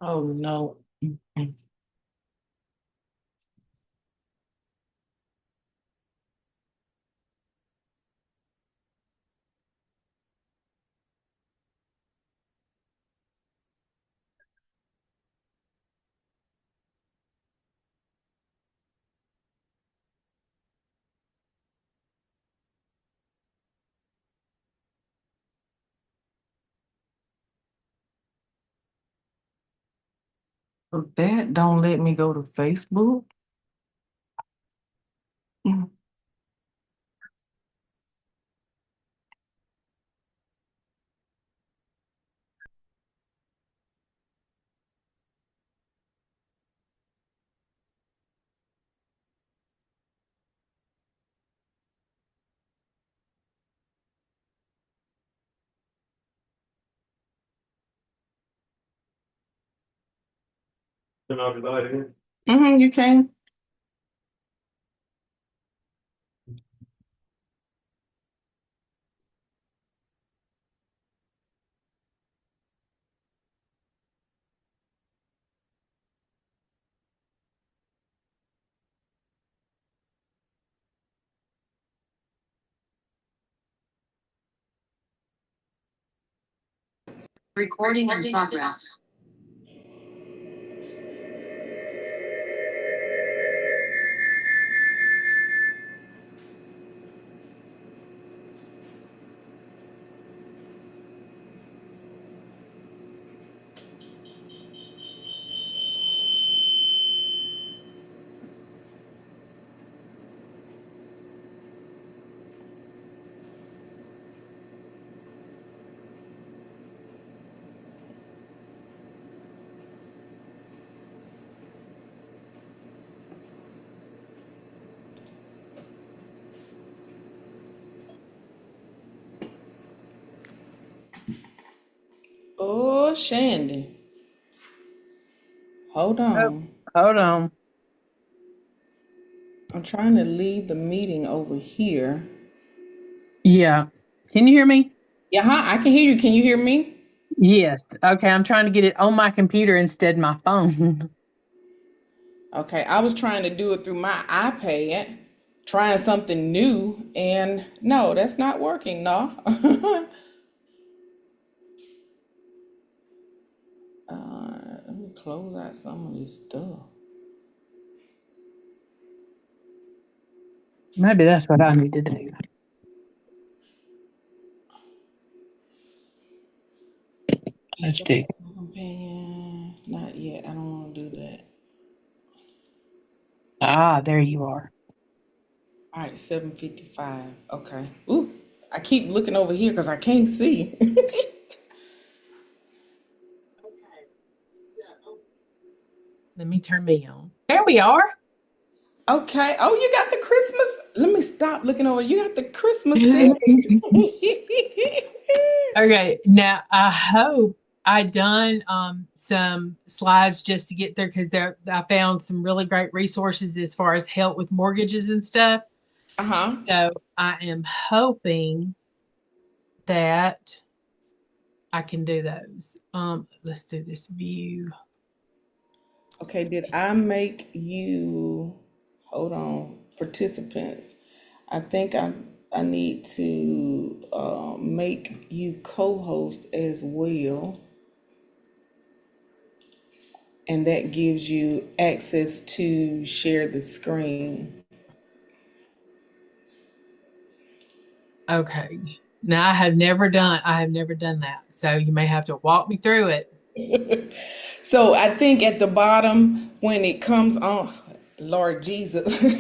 Oh no. Mhm. So that don't let me go to Facebook. Mm. You can. Recording in progress. Oh, Shandy. Hold Oh, on. hold on. I'm trying to leave the meeting over here. Yeah. Can you hear me? Yeah, huh? I can hear you. Can you hear me? Yes. Okay. I'm trying to get it on my computer instead of my phone. Okay, I was trying to do it through my iPad, trying something new, and no, that's not working, no. Let me close out some of this stuff. Maybe that's what I need to do. Let's Start do. a companion. Not yet. I don't want to do that. Ah, there you are. All right, 7:55. Okay. Ooh, I keep looking over here because I can't see. Let me turn me on. There we are. Okay. Oh, you got the Christmas. Let me stop looking over. You got the Christmas set. Okay. Now I hope I done some slides just to get there because there I found some really great resources as far as help with mortgages and stuff. Uh-huh. So I am hoping that I can do those. Let's do this view. Okay, did I make you, hold on, participants? I think I need to make you co-host as well, and that gives you access to share the screen. Okay. Now I have never done that. So you may have to walk me through it. So I think at the bottom when it comes on, Lord Jesus, when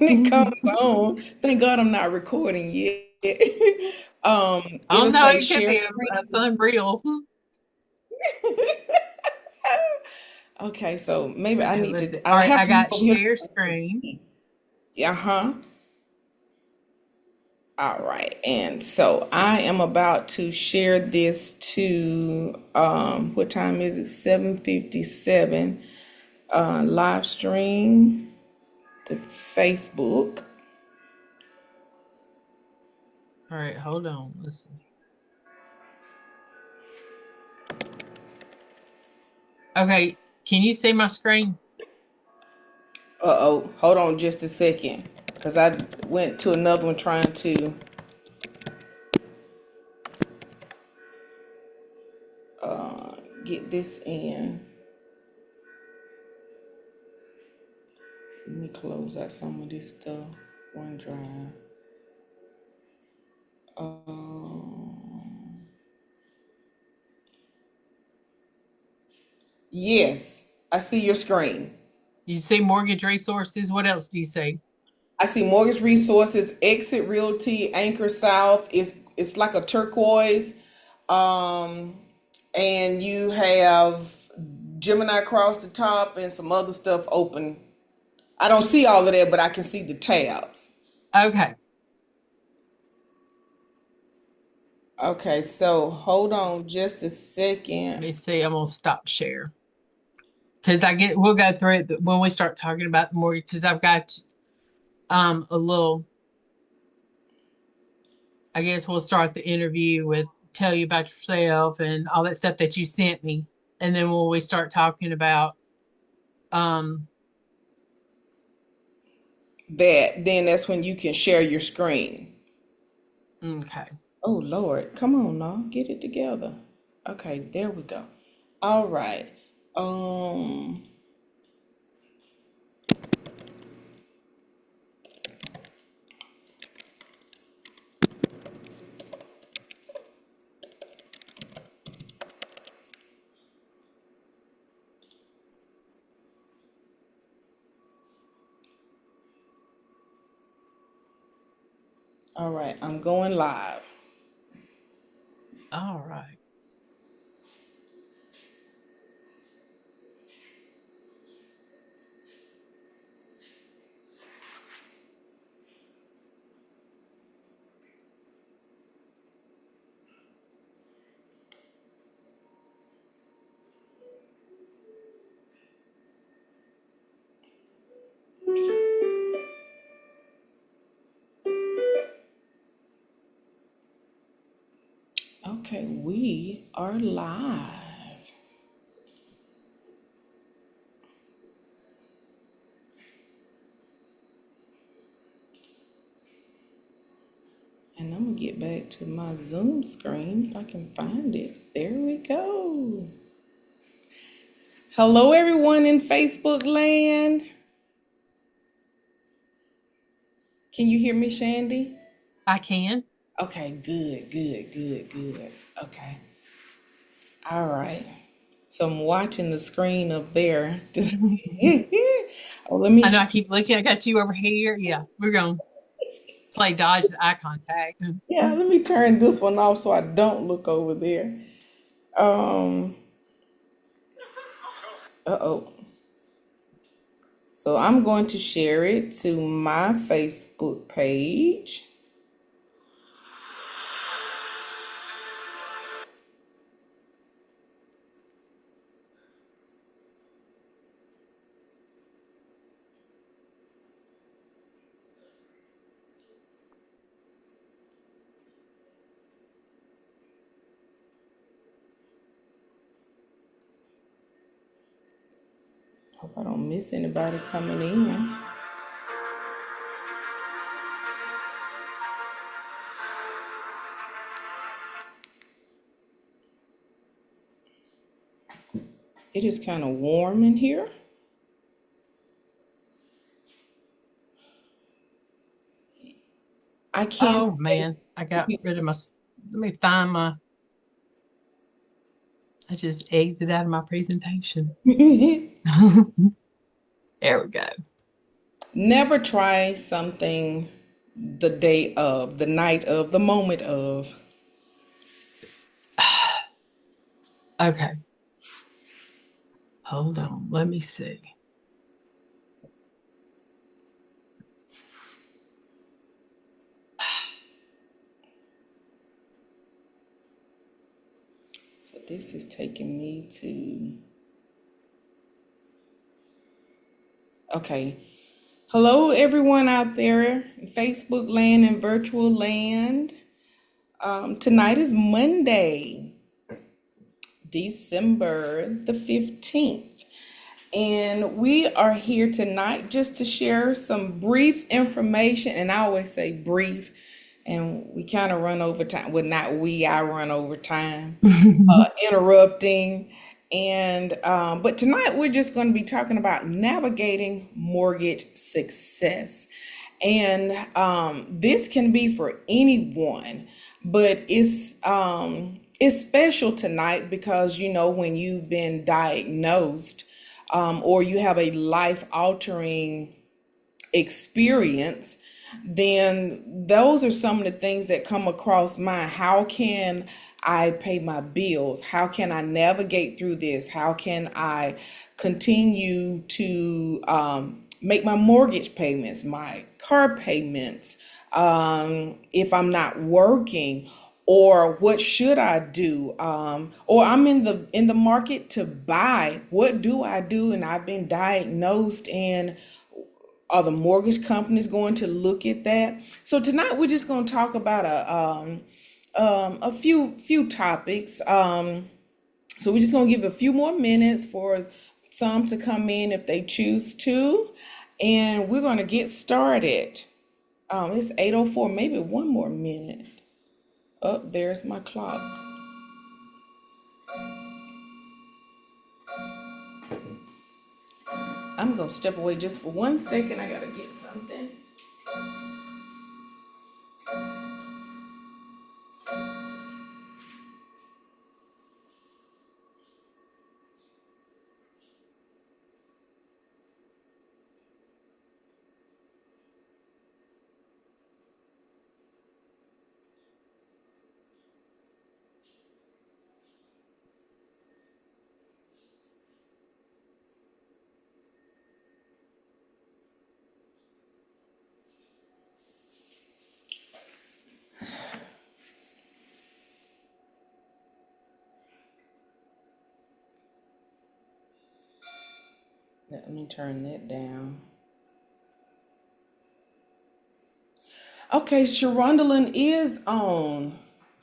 it comes on, thank God I'm not recording yet. Oh It'll no, say it could share be screen. that's unreal. Okay, so maybe I Okay, need let's see. to. I All right, have I to move got over here. share screen. Uh huh. All right, and so I am about to share this to. What time is it? 7:57. Live stream to Facebook. All right, hold on. Listen. Okay, can you see my screen? Uh-oh, hold on just a second, because I went to another one trying to get this in. Let me close out some of this stuff. OneDrive. Yes, I see your screen. You see mortgage resources. What else do you see? I see mortgage resources, exit realty, anchor south. It's like a turquoise. Um, and you have Gemini across the top and some other stuff open. I don't see all of that, but I can see the tabs. Okay, Okay, so hold on just a let second. me see. I'm gonna stop share because we'll go through it when we start talking about the mortgage because I've got a little. I guess we'll start the interview with tell you about yourself and all that stuff that you sent me, and then when we start talking about um That's when you can share your screen. okay. Oh Lord, come on now, get it together. Okay, there we go. All right. Um, all right, I'm going live. All right. Okay, we are live. And I'm gonna get back to my Zoom screen if I can find it. There we go. Hello, everyone in Facebook land. Can you hear me, Shandy? I can. Okay, good, good, good, good. Okay, all right. So I'm watching the screen up there. Oh, let me. I know I keep looking. I got you over here. Yeah, we're going to play dodge the eye contact. Yeah, let me turn this one off so I don't look over there. Um. Uh-oh. So I'm going to share it to my Facebook page. Hope I don't miss anybody coming in. It is kind of warm in here. I can't. Oh man, I got rid of my. Let me find my. I just exit out of my presentation. There we go. Never try something the day of, the night of, the moment of. Okay, hold on. Let me see. So this is taking me to. Okay. Hello, everyone out there in Facebook land and virtual land. Tonight is Monday, December the 15th. And we are here tonight just to share some brief information. And I always say brief, and we kind of run over time. Well, not we, I run over time, interrupting. And but tonight we're just going to be talking about navigating mortgage success. And this can be for anyone, but it's special tonight because you know when you've been diagnosed or you have a life altering experience, then those are some of the things that come across mind. How can I pay my bills? How can I navigate through this? How can I continue to make my mortgage payments, my car payments, if I'm not working? Or what should I do? Or I'm in the market to buy. What do I do? And I've been diagnosed, and are the mortgage companies going to look at that? So tonight we're just going to talk about a few topics. So we're just going to give a few more minutes for some to come in if they choose to, and we're going to get started. It's 8:04, maybe one more minute. Oh, there's my clock. I'm going to step away just for 1 second. I got to get something. Let me turn that down. Okay, Sharondolyn is on.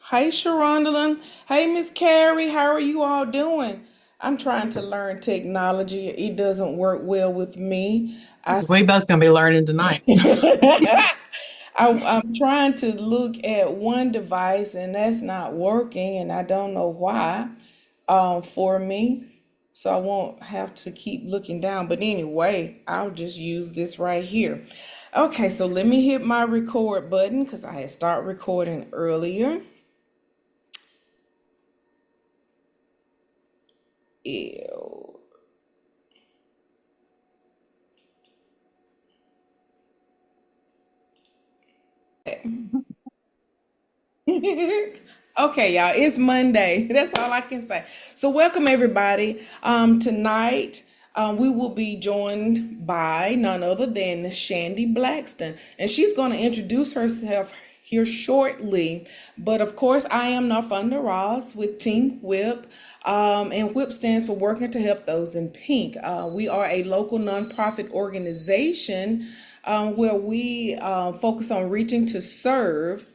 Hey, Sharondolyn. Hey, Miss Carrie. How are you all doing? I'm trying to learn technology. It doesn't work well with me. I We both gonna be learning tonight. I'm trying to look at one device and that's not working, and I don't know why for me. So I won't have to keep looking down. But anyway, I'll just use this right here. Okay, so let me hit my record button because I had started recording earlier. Ew. Okay, y'all, it's Monday. That's all I can say. So, welcome everybody. Tonight, we will be joined by none other than Shandi Blackston, and she's going to introduce herself here shortly. But of course, I am Narfunda Ross with Team Whip, and Whip stands for Working to Help Those in Pink. We are a local nonprofit organization where we focus on reaching to serve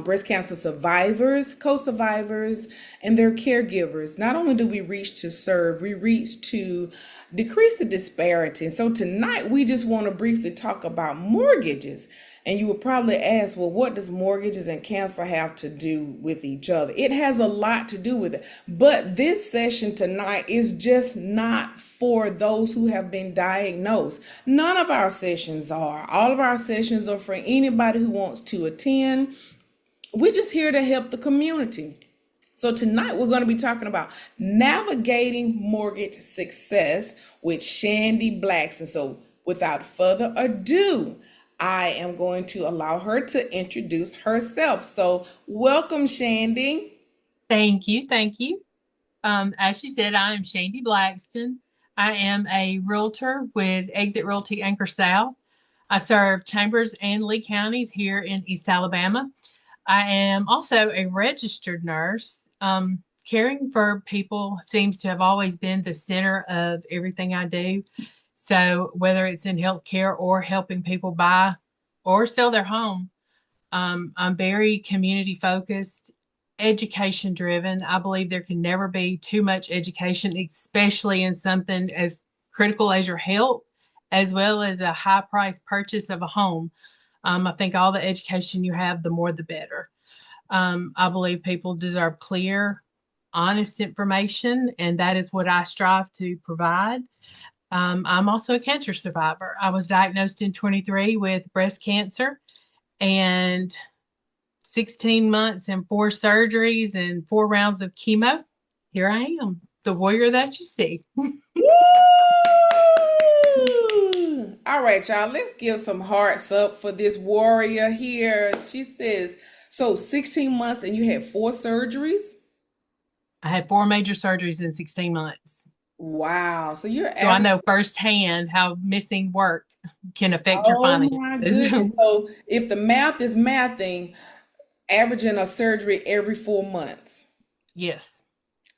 breast cancer survivors, co-survivors, and their caregivers. Not only do we reach to serve, we reach to decrease the disparity. And so tonight we just want to briefly talk about mortgages. And you would probably ask, well, what does mortgages and cancer have to do with each other? It has a lot to do with it. But this session tonight is just not for those who have been diagnosed. None of our sessions are. All of our sessions are for anybody who wants to attend. We're just here to help the community. So tonight we're going to be talking about navigating mortgage success with Shandi Blackston. So without further ado, I am going to allow her to introduce herself. So welcome, Shandi. Thank you, thank you. As she said, I am Shandi Blackston. I am a realtor with Exit Realty Anchor South. I serve Chambers and Lee counties here in East Alabama. I am also a registered nurse. Caring for people seems to have always been the center of everything I do. So whether it's in healthcare or helping people buy or sell their home, I'm very community focused education driven. I believe there can never be too much education, especially in something as critical as your health, as well as a high price purchase of a home. I think all the education you have, the more the better. I believe people deserve clear, honest information, and that is what I strive to provide. I'm also a cancer survivor. I was diagnosed in 23 with breast cancer, and 16 months and 4 surgeries and 4 rounds of chemo. Here I am, the warrior that you see. Woo! All right, y'all, let's give some hearts up for this warrior here. She says, so 16 months and you had 4 surgeries? I had 4 major surgeries in 16 months. Wow. So you're So I average. know firsthand how missing work can affect your Oh my finances. goodness. So if the math is mathing, averaging a surgery every 4 months. Yes,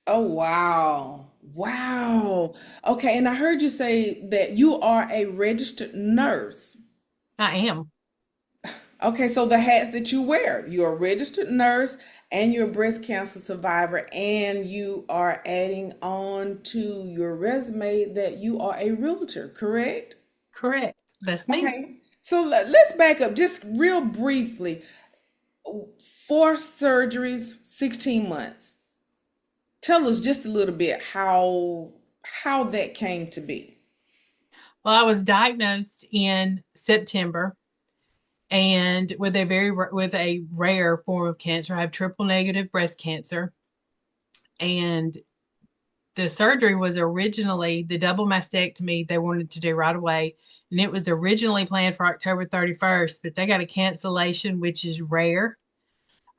Oh, wow. Wow. Okay. And I heard you say that you are a registered nurse. I am. Okay. So the hats that you wear, you're a registered nurse and you're a breast cancer survivor, and you are adding on to your resume that you are a realtor, correct? Correct. That's me. Okay. So let's back up just real briefly. 4 surgeries, 16 months. Tell us just a little bit how that came to be. Well, I was diagnosed in September and with with a rare form of cancer. I have triple negative breast cancer, and the surgery was originally the double mastectomy they wanted to do right away, and it was originally planned for October 31st, but they got a cancellation, which is rare.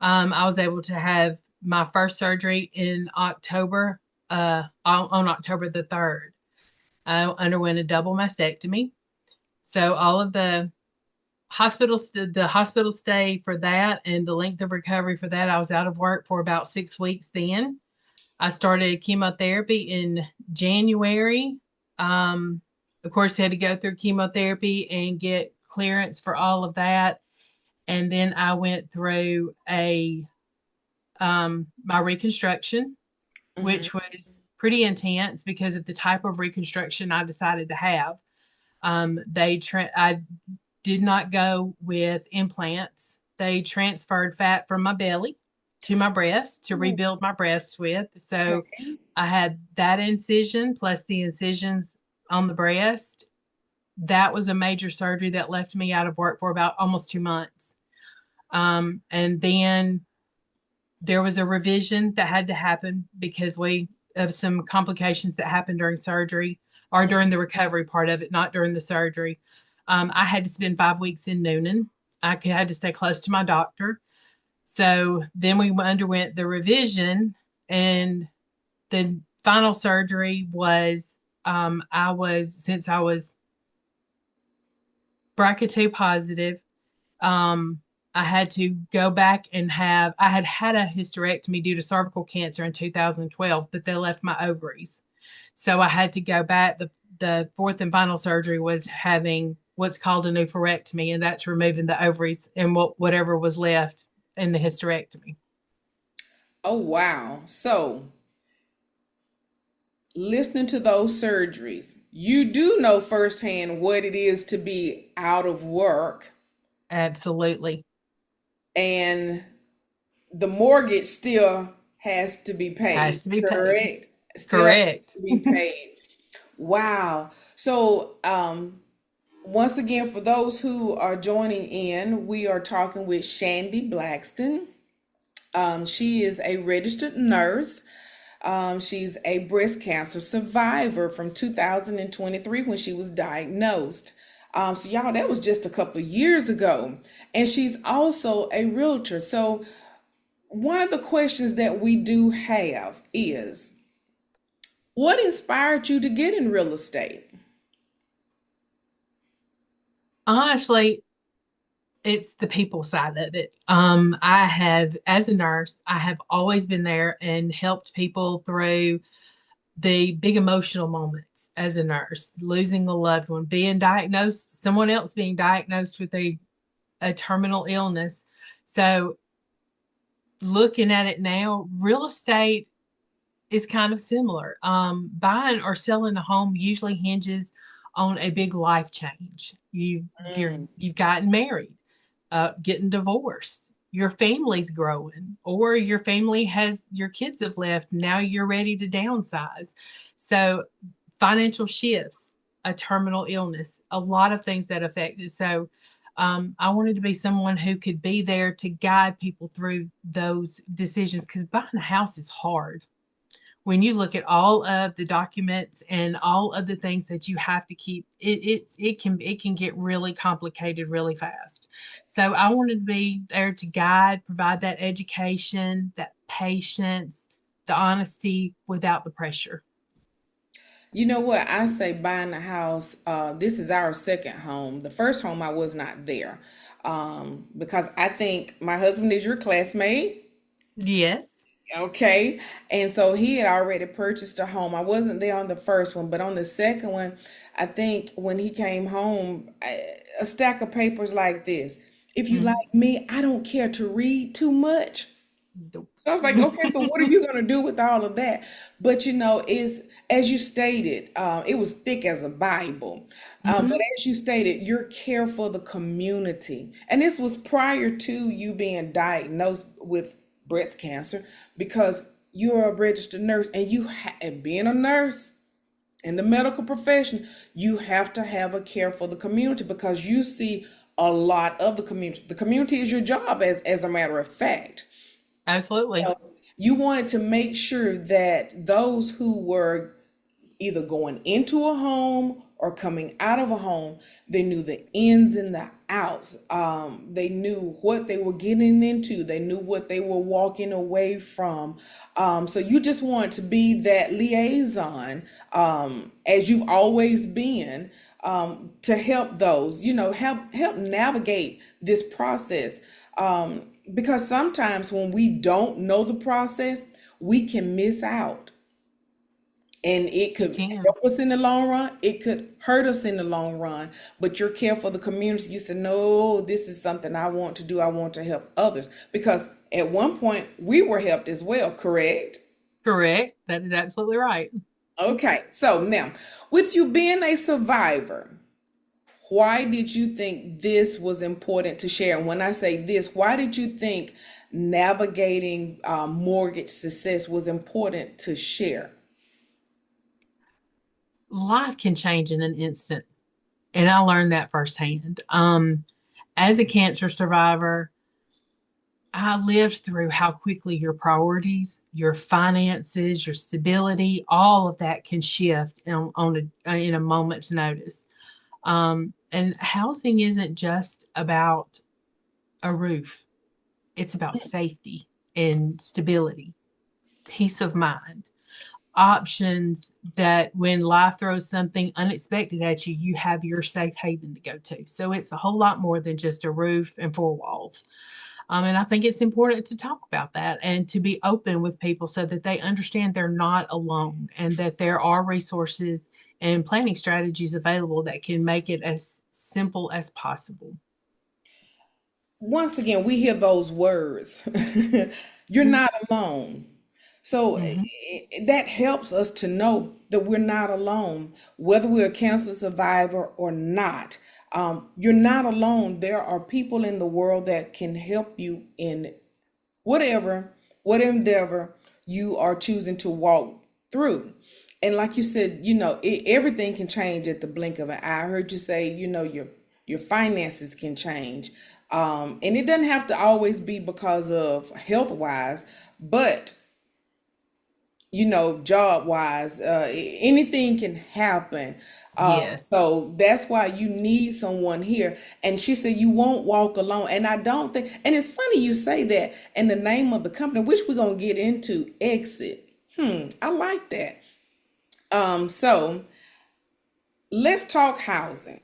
I was able to have my first surgery in October, on October the 3rd. I underwent a double mastectomy. So all of the hospital stay for that and the length of recovery for that, I was out of work for about 6 weeks then. I started chemotherapy in January. Of course, had to go through chemotherapy and get clearance for all of that. And then I went through a my reconstruction, Hmm. which was pretty intense because of the type of reconstruction I decided to have. I did not go with implants. They transferred fat from my belly to my breast to rebuild my breasts with. So Okay. I had that incision plus the incisions on the breast. That was a major surgery that left me out of work for about almost 2 months. And then there was a revision that had to happen because we of some complications that happened during surgery or during the recovery part of it, not during the surgery. I had to spend 5 weeks in Noonan. Had to stay close to my doctor. So then we underwent the revision, and the final surgery was since I was BRCA2 positive. Um, I had to go back and I had had a hysterectomy due to cervical cancer in 2012, but they left my ovaries. So I had to go back. The fourth and final surgery was having what's called a oophorectomy, and that's removing the ovaries and whatever was left in the hysterectomy. Oh, wow. So, listening to those surgeries, you do know firsthand what it is to be out of work, Absolutely. and the mortgage still has to be paid, Has to be paid. correct? Still has Correct. to be paid. Wow. So, once again, for those who are joining in, we are talking with Shandi Blackston. She is a registered nurse. She's a breast cancer survivor from 2023 when she was diagnosed. So, y'all, that was just a couple of years ago. And she's also a realtor. So, one of the questions that we do have is, what inspired you to get in real estate? Honestly, it's the people side of it. I have, as a nurse, I have always been there and helped people through the big emotional moments as a nurse, losing a loved one, being diagnosed, someone else being diagnosed with a terminal illness. So looking at it now, real estate is kind of similar. Buying or selling a home usually hinges on a big life change. Mm. You've gotten married, getting divorced, your family's growing, or your family has your kids have left. Now you're ready to downsize. So financial shifts, a terminal illness, a lot of things that affect it. So I wanted to be someone who could be there to guide people through those decisions because buying a house is hard when you look at all of the documents and all of the things that you have to keep. It can get really complicated really fast. So I wanted to be there to guide, provide that education, that patience, the honesty without the pressure. You know what? I say buying a house. This is our second home. The first home, I was not there because I think my husband is your classmate. Yes. Okay. And so he had already purchased a home. I wasn't there on the first one, but on the second one, I think when he came home, a stack of papers like this. If you like Mhm. me, I don't care to read too much. Nope. So I was like, okay, so what are you going to do with all of that? But is as you stated, it was thick as a Bible. But Mhm. as you stated, you're care for the community, and this was prior to you being diagnosed with breast cancer because you're a registered nurse, and and being a nurse in the medical profession, you have to have a care for the community because you see a lot of the community. The community is your job, as a matter of fact. Absolutely. So you wanted to make sure that those who were either going into a home or coming out of a home, they knew the ins and the outs. They knew what they were getting into. They knew what they were walking away from. So you just wanted to be that liaison, as you've always been, to help those, help navigate this process. Because sometimes when we don't know the process, we can miss out, and it You could can. help us in the long run, it could hurt us in the long run. But your care for the community, you said, no, this is something I want to do. I want to help others because at one point we were helped as well, correct? Correct. That is absolutely right. Okay, so now with you being a survivor, why did you think this was important to share? And when I say this, why did you think navigating mortgage success was important to share? Life can change in an instant. And I learned that firsthand. As a cancer survivor, I lived through how quickly your priorities, your finances, your stability, all of that can shift in a moment's notice. And housing isn't just about a roof, it's about safety and stability, peace of mind, options that when life throws something unexpected at you, you have your safe haven to go to. So it's a whole lot more than just a roof and four walls. And I think it's important to talk about that and to be open with people so that they understand they're not alone and that there are resources and planning strategies available that can make it as simple as possible. Once again, we hear those words. You're Mm-hmm. not alone. So Mm-hmm. that helps us to know that we're not alone, whether we're a cancer survivor or not. You're not alone. There are people in the world that can help you in whatever, what endeavor you are choosing to walk through. And like you said, everything can change at the blink of an eye. I heard you say, your finances can change. And it doesn't have to always be because of health wise, but job wise, anything can happen. Yes. So that's why you need someone here. And she said you won't walk alone. And I don't think, and it's funny you say that. And the name of the company, which we're gonna get into, Exit. I like that. So let's talk housing.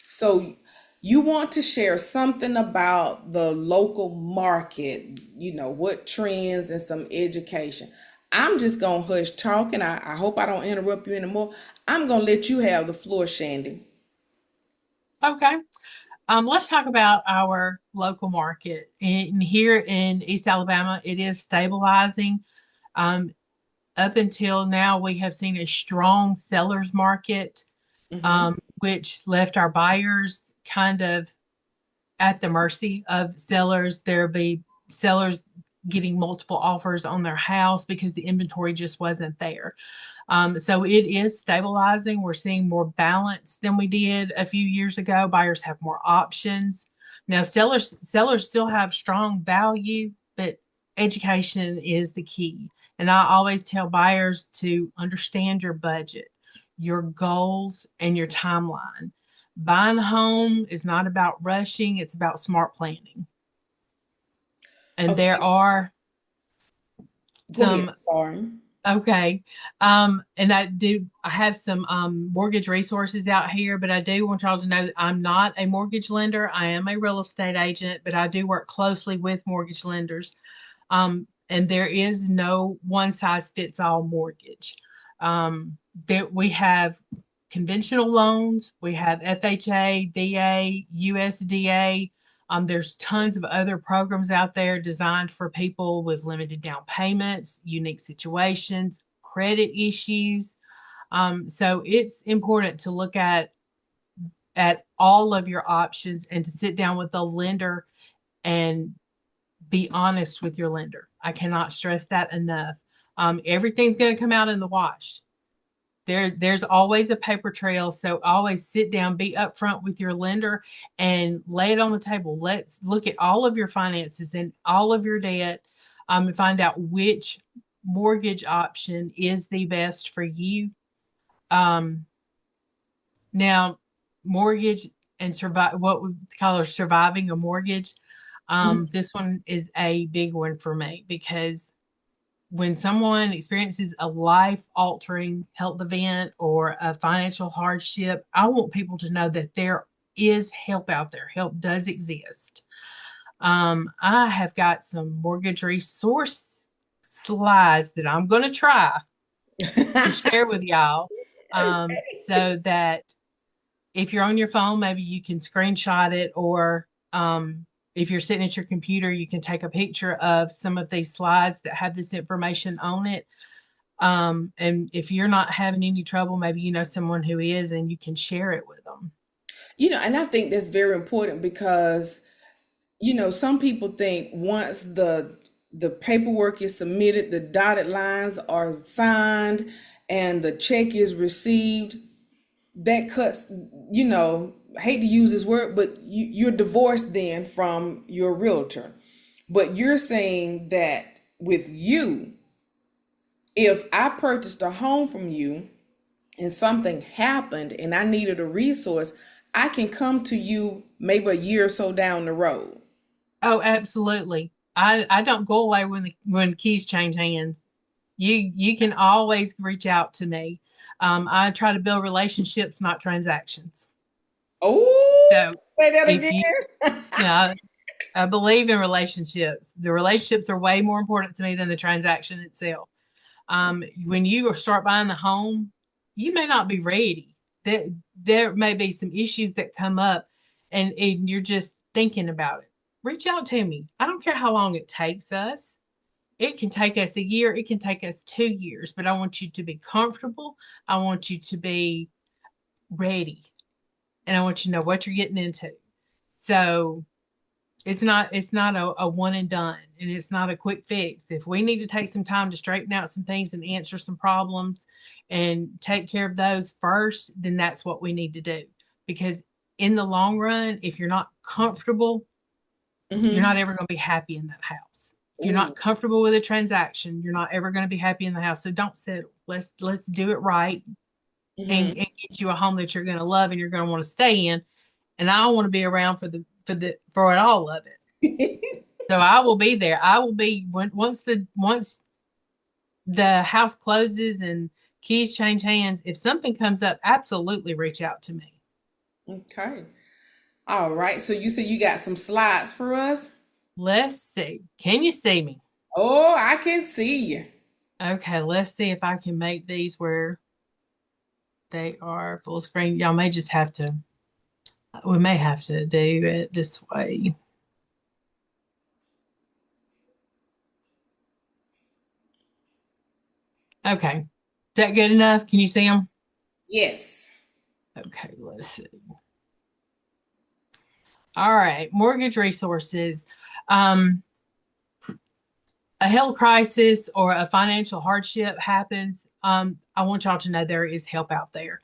So you want to share something about the local market, what trends and some education. I'm just gonna hush talking. I hope I don't interrupt you anymore. I'm gonna let you have the floor, Shandy. Okay. Let's talk about our local market. In here in East Alabama, it is stabilizing. Um, Up until now, we have seen a strong seller's market, Mm-hmm. which left our buyers kind of at the mercy of sellers. There be sellers getting multiple offers on their house because the inventory just wasn't there. So it is stabilizing. We're seeing more balance than we did a few years ago. Buyers have more options. Now, sellers still have strong value, but education is the key. And I always tell buyers to understand your budget, your goals, and your timeline. Buying a home is not about rushing, it's about smart planning. And there Okay, are go ahead. some. Sorry. Okay. And I have some mortgage resources out here, but I do want y'all to know that I'm not a mortgage lender. I am a real estate agent, but I do work closely with mortgage lenders. And there is no one size fits all mortgage. That we have conventional loans, we have FHA, VA, USDA. There's tons of other programs out there designed for people with limited down payments, unique situations, credit issues. So it's important to look at all of your options and to sit down with a lender and be honest with your lender. I cannot stress that enough. Everything's going to come out in the wash. There's always a paper trail, so always sit down, be upfront with your lender, and lay it on the table. Let's look at all of your finances and all of your debt, and find out which mortgage option is the best for you. Um, Now, mortgage and survive what we call surviving a mortgage. Mhm. This one is a big one for me because when someone experiences a life altering health event or a financial hardship, I want people to know that there is help out there. Help does exist. I have got some mortgage resource slides that I'm going to try to share with y'all, Okay. so that if you're on your phone, maybe you can screenshot it, or if you're sitting at your computer, you can take a picture of some of these slides that have this information on it. And if you're not having any trouble, maybe you know someone who is, and you can share it with them. And I think that's very important because, some people think once the paperwork is submitted, the dotted lines are signed, and the check is received, that cuts, hate to use this word, but you're divorced then from your realtor. But you're saying that with you, if I purchased a home from you and something happened and I needed a resource, I can come to you maybe a year or so down the road. Oh, absolutely. I don't go away when keys change hands. You can always reach out to me. I try to build relationships, not transactions. Oh, So say that if you, again. yeah, I believe in relationships. The relationships are way more important to me than the transaction itself. When you start buying the home, you may not be ready. There may be some issues that come up, and you're just thinking about it. Reach out to me. I don't care how long it takes us. It can take us a year, it can take us 2 years, but I want you to be comfortable. I want you to be ready, and I want you to know what you're getting into. So it's not a one and done, and it's not a quick fix. If we need to take some time to straighten out some things and answer some problems and take care of those first, then that's what we need to do. Because in the long run, if you're not comfortable, you're not Mm-hmm. ever going to be happy in that house. If you're Ooh. not comfortable with a transaction, you're not ever going to be happy in the house. So don't settle. Let's do it right, Mm-hmm. and get you a home that you're going to love and you're going to want to stay in. And I want to be around for all of it. So I will be there. I will be once the house closes and keys change hands. If something comes up, absolutely reach out to me. Okay. All right. So you said you got some slides for us? Let's see. Can you see me? Oh, I can see you. Okay, let's see if I can make these where they are full screen. Y'all may just have to We may have to do it this way. Okay. Is that good enough? Can you see them? Yes. Okay, let's see. All right, mortgage resources. Um, a health crisis or a financial hardship happens. I want y'all to know there is help out there.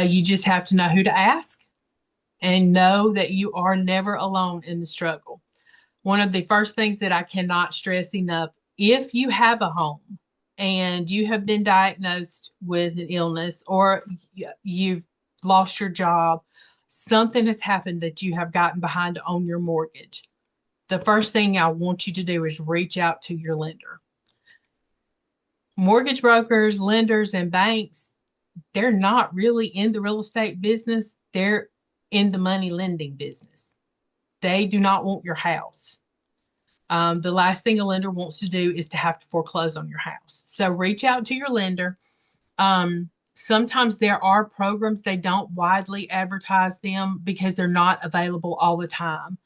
You just have to know who to ask and know that you are never alone in the struggle. One of the first things that I cannot stress enough, if you have a home and you have been diagnosed with an illness or you've lost your job, something has happened that you have gotten behind on your mortgage. The first thing I want you to do is reach out to your lender. Mortgage brokers, lenders, and banks, they're not really in the real estate business. They're in the money lending business. They do not want your house. The last thing a lender wants to do is to have to foreclose on your house. So reach out to your lender. Sometimes there are programs, they don't widely advertise them because they're not available all the time.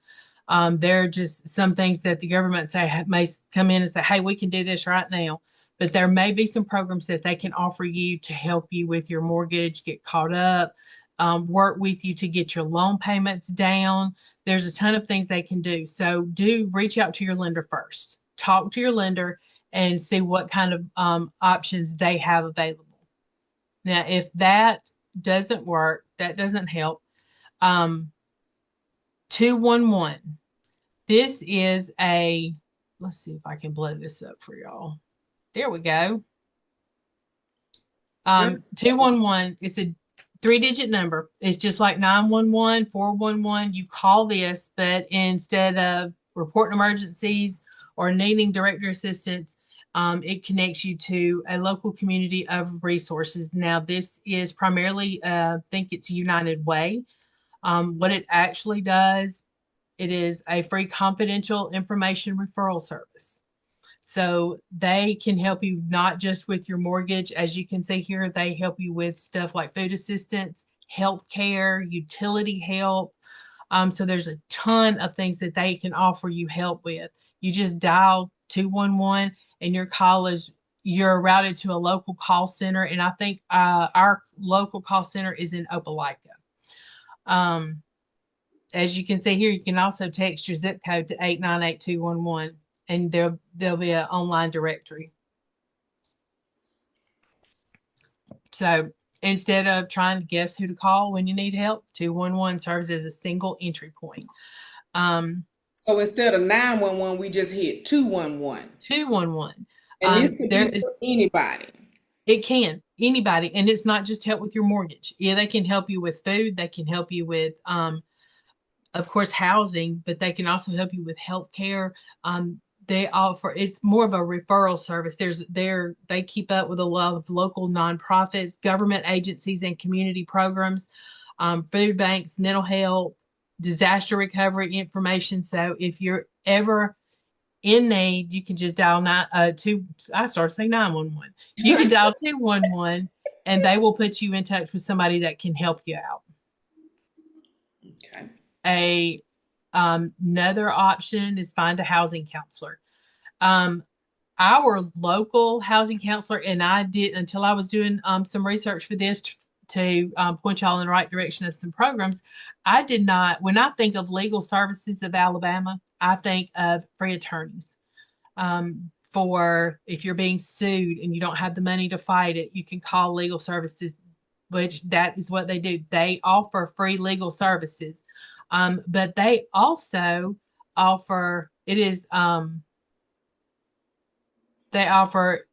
There are just some things that the government say may come in and say, hey, we can do this right now. But there may be some programs that they can offer you to help you with your mortgage, get caught up, work with you to get your loan payments down. There's a ton of things they can do. So do reach out to your lender first. Talk to your lender and see what kind of options they have available. Now, if that doesn't work, that doesn't help, 211. This is a, let's see if I can blow this up for y'all. There we go. Girl. 211 is a 3-digit number. It's just like 911, 411. You call this, but instead of reporting emergencies or needing director assistance, it connects you to a local community of resources. Now, this is primarily, I think it's United Way. What it actually does, it is a free confidential information referral service. So they can help you not just with your mortgage. As you can see here, they help you with stuff like food assistance, health care, utility help. So there's a ton of things that they can offer you help with. You just dial 211 and your call is, you're routed to a local call center. And I think our local call center is in Opelika. Um, as you can see here, you can also text your zip code to 898211 and there'll be an online directory. So instead of trying to guess who to call when you need help, 211 serves as a single entry point. So instead of 911, we just hit 211. 211. And this could There be is, for anybody. it can, anybody, and it's not just help with your mortgage. Yeah, they can help you with food. They can help you with, of course, housing, but they can also help you with health care. They offer, it's more of a referral service. They keep up with a lot of local nonprofits, government agencies, and community programs, food banks, mental health, disaster recovery information. So if you're ever in need, you can just dial I started saying 911. You can dial 211 and they will put you in touch with somebody that can help you out. Okay. Another option is find a housing counselor. Our local housing counselor, and I did until I was doing some research for this to point y'all in the right direction of some programs. I did not, when I think of legal services of Alabama, I think of free attorneys. For if you're being sued and you don't have the money to fight it, you can call legal services, which that is what they do. They offer free legal services. But they also offer, they offer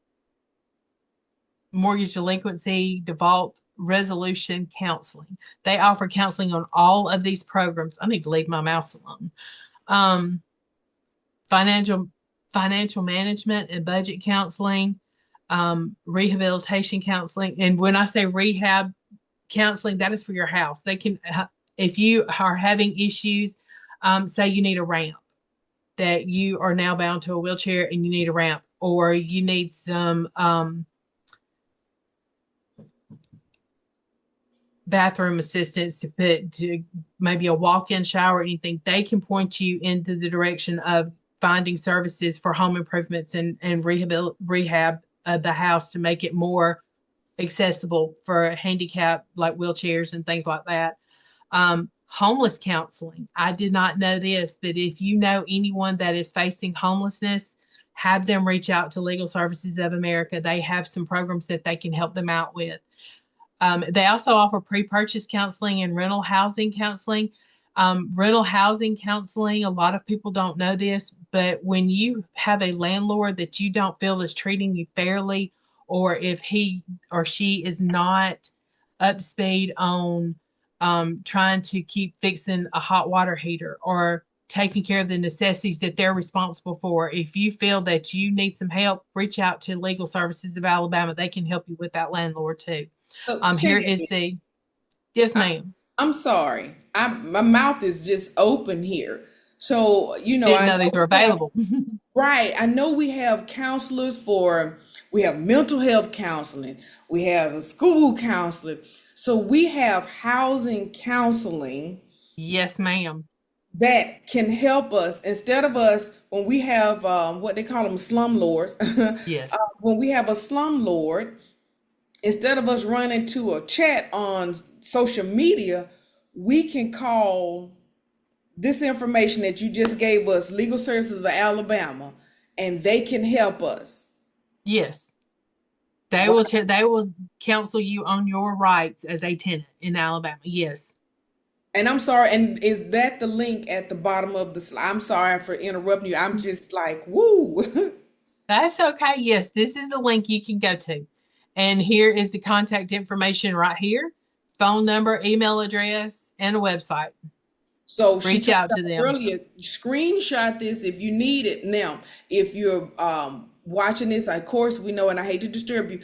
mortgage delinquency, default resolution counseling. They offer counseling on all of these programs. I need to leave my mouse alone. Um, financial financial management and budget counseling, rehabilitation counseling. And when I say rehab counseling, that is for your house. They can, if you are having issues, say you need a ramp, that you are now bound to a wheelchair and you need a ramp, or you need some bathroom assistance to maybe a walk-in shower, anything, they can point you into the direction of finding services for home improvements and rehab of the house to make it more accessible for handicap, like wheelchairs and things like that. Homeless counseling. I did not know this, but if you know anyone that is facing homelessness, have them reach out to Legal Services of America. They have some programs that they can help them out with. They also offer pre-purchase counseling and rental housing counseling. Rental housing counseling, a lot of people don't know this, but when you have a landlord that you don't feel is treating you fairly, or if he or she is not up to speed on trying to keep fixing a hot water heater or taking care of the necessities that they're responsible for, if you feel that you need some help, reach out to Legal Services of Alabama. They can help you with that landlord too. So Here is Shandy, the, yes, I, ma'am. I'm sorry. My mouth is just open here. So, Didn't I know know these were we have, available. right. I know we have counselors we have mental health counseling, we have a school counselor. So we have housing counseling Yes, ma'am. that can help us instead of us when we have what they call them slumlords. Yes. When we have a slumlord, instead of us running to a chat on social media, we can call this information that you just gave us, Legal Services of Alabama, and they can help us. Yes. They Wow. will they will counsel you on your rights as a tenant in Alabama. Yes. And I'm sorry, and is that the link at the bottom of the slide? I'm sorry for interrupting you. I'm just like, woo. That's okay. Yes, this is the link you can go to. And here is the contact information right here. Phone number, email address, and a website. So she Reach told out us to them. earlier, screenshot this if you need it. Now, if you're watching this, of course we know, and I hate to disturb you,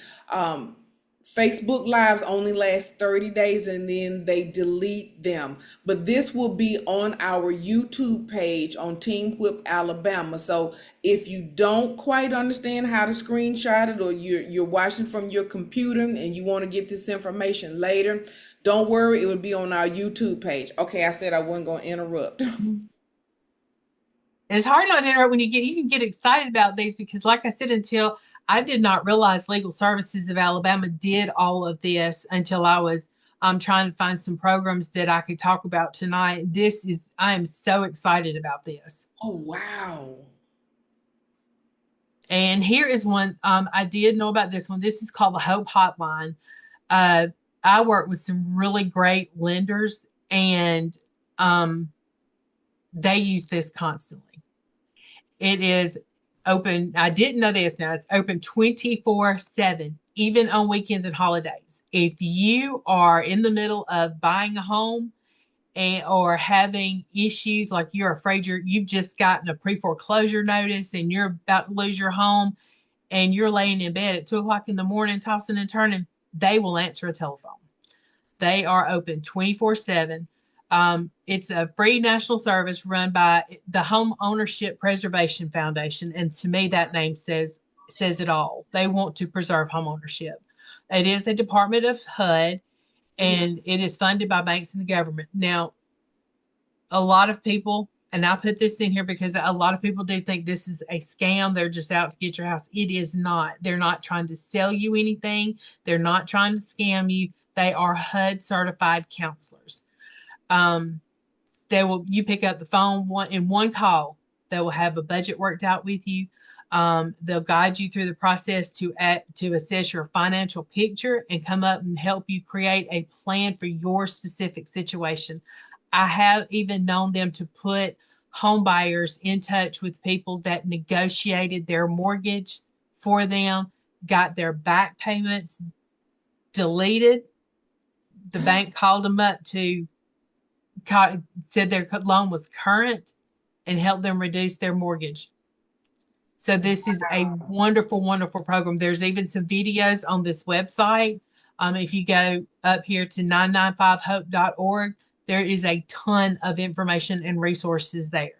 Facebook Lives only last 30 days and then they delete them. But this will be on our YouTube page on Team Whip Alabama. So if you don't quite understand how to screenshot it, or you're watching from your computer and you want to get this information later, don't worry, it will be on our YouTube page. Okay, I said I wasn't going to interrupt. It's hard not to interrupt when you can get excited about these because, like I said, until I did not realize Legal Services of Alabama did all of this until I was trying to find some programs that I could talk about tonight. I am so excited about this. Oh, wow. And here is one I did know about this one. This is called the Hope Hotline. Uh, I work with some really great lenders, and um, they use this constantly. It is open. I didn't know this. Now it's open 24/7, even on weekends and holidays. If you are in the middle of buying a home or having issues like you're afraid you've just gotten a pre-foreclosure notice and you're about to lose your home and you're laying in bed at 2 o'clock in the morning, tossing and turning, they will answer a telephone. They are open 24/7. It's a free national service run by the Home Ownership Preservation Foundation, and to me, that name says it all. They want to preserve home ownership. It is a department of HUD, Mhm. and it is funded by banks and the government. Now, a lot of people, and I put this in here because a lot of people do think this is a scam. They're just out to get your house. It is not. They're not trying to sell you anything. They're not trying to scam you. They are HUD certified counselors. Um, you pick up the phone in one call. They will have a budget worked out with you. They'll guide you through the process to assess your financial picture and come up and help you create a plan for your specific situation. I have even known them to put home buyers in touch with people that negotiated their mortgage for them, got their back payments deleted. The bank called them up to said their loan was current and helped them reduce their mortgage. So this is a wonderful, wonderful program. There's even some videos on this website. If you go up here to 995hope.org, there is a ton of information and resources there.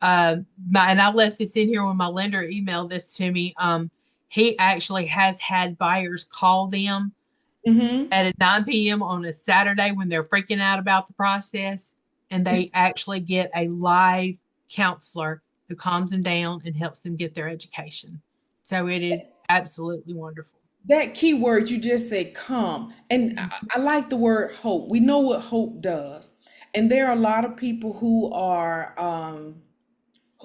And I left this in here when my lender emailed this to me. He actually has had buyers call them Mm-hmm. at 9 p.m. on a Saturday when they're freaking out about the process, and they actually get a live counselor who calms them down and helps them get their education. So it is absolutely wonderful. That key word you just said, calm. And I like the word hope. We know what hope does. And there are a lot of people who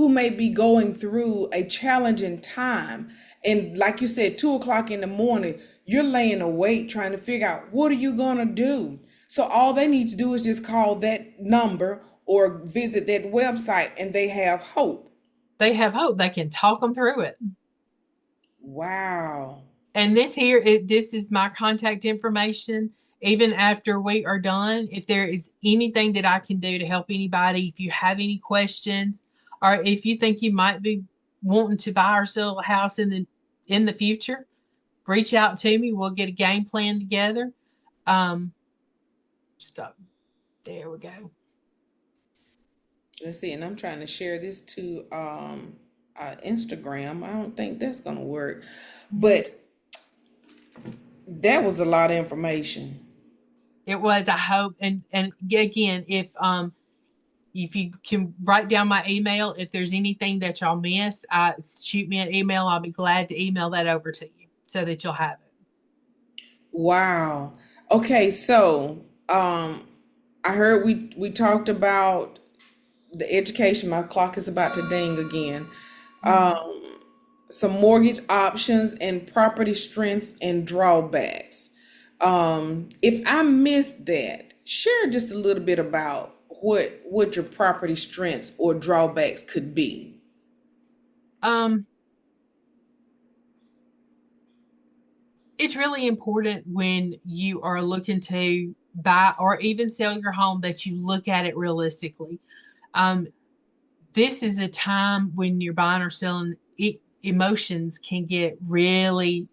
may be going through a challenging time. And like you said, 2 o'clock in the morning, you're laying awake trying to figure out what are you gonna do. So all they need to do is just call that number or visit that website and they have hope. They have hope. They can talk them through it. Wow. And this is my contact information. Even after we are done, if there is anything that I can do to help anybody, if you have any questions, or if you think you might be wanting to buy or sell a house in the future, reach out to me. We'll get a game plan together. Um, stop. There we go. Let's see, and I'm trying to share this to Instagram. I don't think that's gonna work. But that was a lot of information. It was. I hope, and again, if you can write down my email, if there's anything that y'all missed, shoot me an email. I'll be glad to email that over to you so that you'll have it. Wow. Okay, so I heard we talked about the education. My clock is about to ding again. Um, some mortgage options and property strengths and drawbacks. If I missed that, share just a little bit about what your property strengths or drawbacks could be. Um, it's really important when you are looking to buy or even sell your home that you look at it realistically. Um, this is a time when you're buying or selling, emotions can get really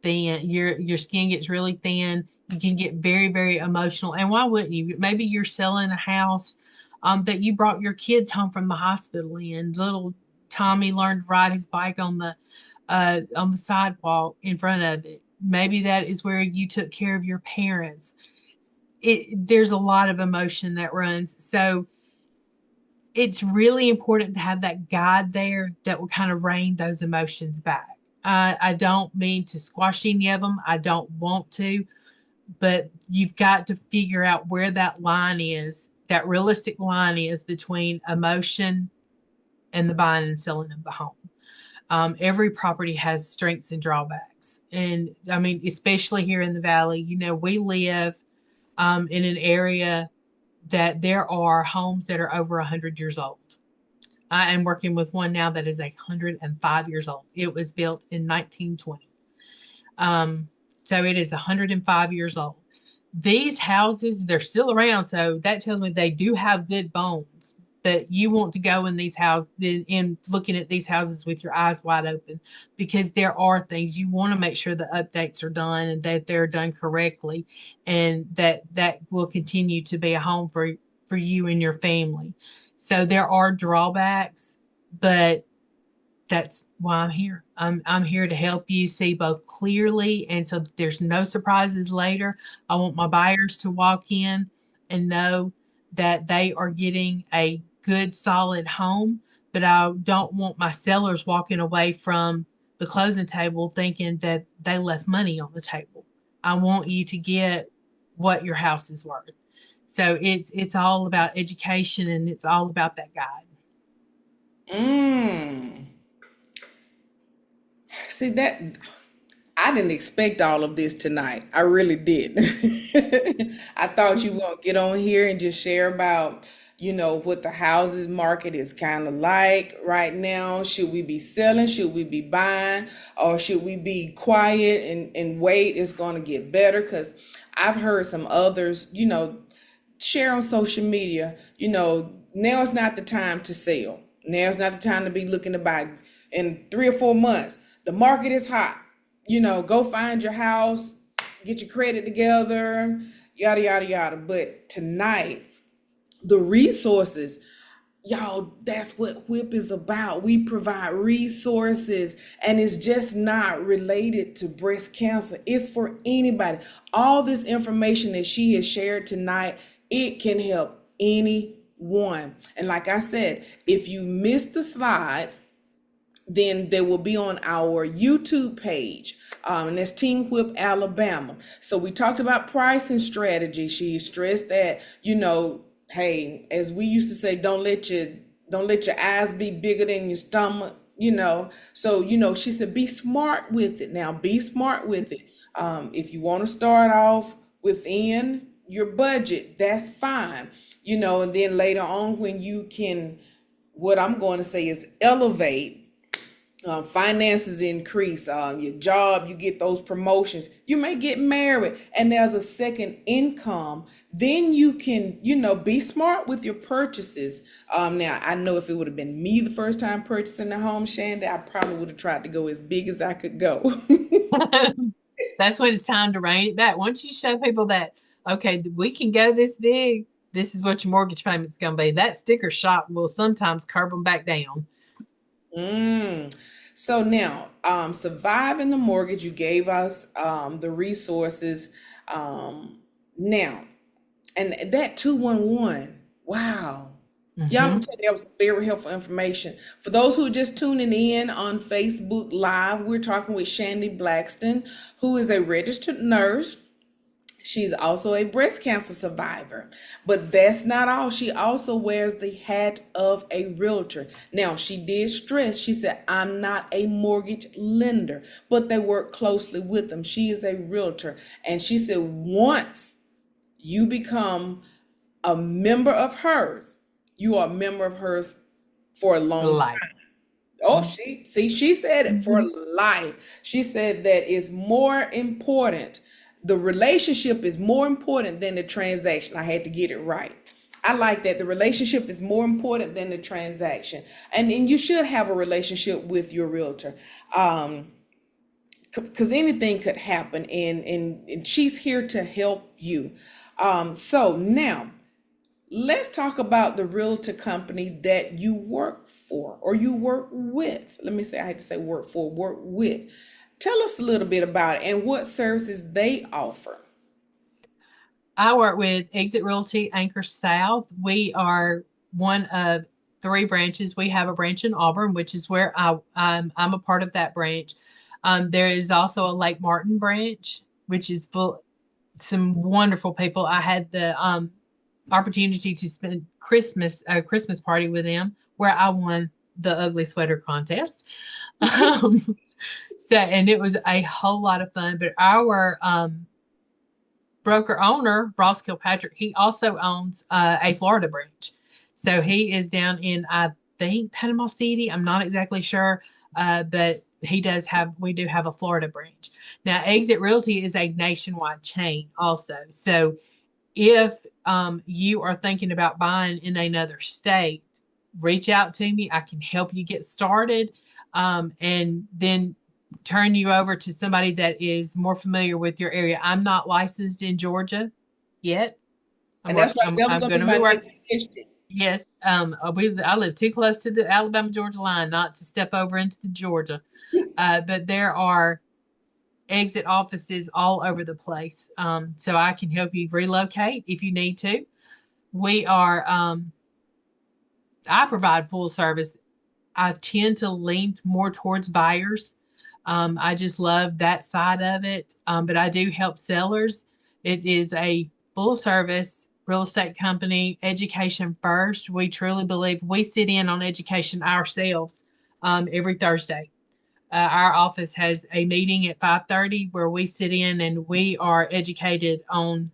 thin. Your skin gets really thin. You can get very, very emotional. And why wouldn't you? Maybe you're selling a house that you brought your kids home from the hospital in. Little Tommy learned to ride his bike on the sidewalk in front of it. Maybe that is where you took care of your parents. There's a lot of emotion that runs. So it's really important to have that guide there that will kind of rein those emotions back. I don't mean to squash any of them. I don't want to, but you've got to figure out where that line is, that realistic line is between emotion and the buying and selling of the home. Every property has strengths and drawbacks. And I mean, especially here in the Valley, we live in an area that there are homes that are over 100 years old. I am working with one now that is 105 years old. It was built in 1920. So it is 105 years old. These houses, they're still around, so that tells me they do have good bones. But you want to go in these houses in looking at these houses with your eyes wide open because there are things you want to make sure the updates are done and that they're done correctly, and that will continue to be a home for you and your family. So there are drawbacks, but that's why I'm here. I'm here to help you see both clearly and so that there's no surprises later. I want my buyers to walk in and know that they are getting a good solid home, but I don't want my sellers walking away from the closing table thinking that they left money on the table. I want you to get what your house is worth. So it's all about education and it's all about that guide. Mm. See that I didn't expect all of this tonight. I really didn't. I thought you were gonna get on here and just share about, what the houses market is kind of like right now. Should we be selling? Should we be buying? Or should we be quiet and wait? It's gonna get better. Because I've heard some others, share on social media, now's not the time to sell. Now's not the time to be looking to buy in 3 or 4 months. The market is hot. Go find your house, get your credit together, yada, yada, yada. But tonight, the resources, Y'all, that's what WHIP is about. We provide resources, and it's just not related to breast cancer. It's for anybody. All this information that she has shared tonight, it can help anyone. And like I said, if you missed the slides, then they will be on our YouTube page. And that's Team Whip Alabama. So we talked about pricing strategy. She stressed that, hey, as we used to say, don't let your eyes be bigger than your stomach. So, she said, be smart with it. Now, be smart with it. If you want to start off within your budget, that's fine. And then later on, when you can, what I'm going to say is elevate, finances increase, your job, you get those promotions, you may get married, and there's a second income. Then you can, be smart with your purchases. Now, I know if it would have been me the first time purchasing the home, Shanda, I probably would have tried to go as big as I could go. That's when it's time to rein it back. Once you show people that, okay, we can go this big, this is what your mortgage payment's going to be. That sticker shock will sometimes curb them back down. Mm. So now, surviving the mortgage, you gave us the resources. Now, and that 211, wow. Y'all, I'm Hmm. telling you, that was very helpful information. For those who are just tuning in on Facebook Live, we're talking with Shandi Blackston, who is a registered nurse. She's also a breast cancer survivor. But that's not all. She also wears the hat of a realtor. Now, she did stress, she said, I'm not a mortgage lender, but they work closely with them. She is a realtor. And she said, once you become a member of hers, you are a member of hers for a long Life. time. Oh, she said it for Mm-hmm. life. She said that is more important. The relationship is more important than the transaction. I had to get it right. I like that. The relationship is more important than the transaction. And you should have a relationship with your realtor. Because anything could happen, and she's here to help you. So now let's talk about the realtor company that you work for or you work with. Let me say, I had to say work for, work with. Tell us a little bit about it and what services they offer. I work with Exit Realty Anchor South. We are one of three branches. We have a branch in Auburn, which is where I'm a part of that branch. There is also a Lake Martin branch, which is full some wonderful people. I had the opportunity to spend Christmas a Christmas party with them where I won the ugly sweater contest. Um, and it was a whole lot of fun. But our broker owner, Ross Kilpatrick, he also owns a Florida branch. So he is down in, I think, Panama City. I'm not exactly sure, but we do have a Florida branch. Now, Exit Realty is a nationwide chain also. So if you are thinking about buying in another state, reach out to me. I can help you get started, and then turn you over to somebody that is more familiar with your area. I'm not licensed in Georgia yet. And that's right. That was I'm going to going be to be my working. next question. Yes, I live too close to the Alabama Georgia line not to step over into the Georgia. But there are exit offices all over the place. So I can help you relocate if you need to. We are, I provide full service. I tend to lean more towards buyers. I just love that side of it. But I do help sellers. It is a full service real estate company, education first. We truly believe we sit in on education ourselves every Thursday. Our office has a meeting at 5:30 where we sit in and we are educated on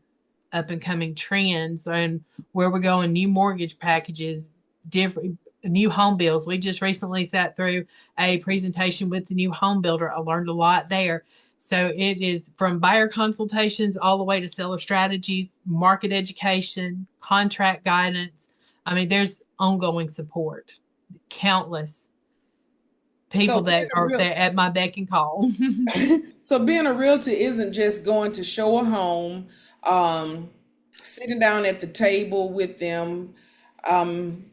up and coming trends and where we're going, new mortgage packages, different new home bills. We just recently sat through a presentation with the new home builder. I learned a lot there. So it is from buyer consultations all the way to seller strategies, market education, contract guidance. I mean, there's ongoing support, countless So people being that a are real there at my beck and call. so being a realtor isn't just going to show a home, um, sitting down at the table with them, um,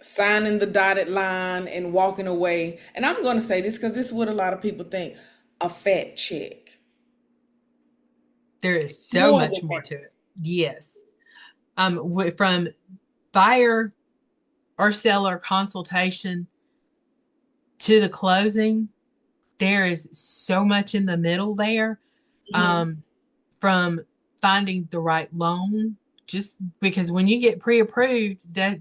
signing the dotted line and walking away. And I'm going to say this because this is what a lot of people think, a fat check. There is so More much than more that. to it. Yes. From buyer or seller consultation to the closing, there is so much in the middle there. Hmm. Um, from finding the right loan, just because when you get pre-approved, that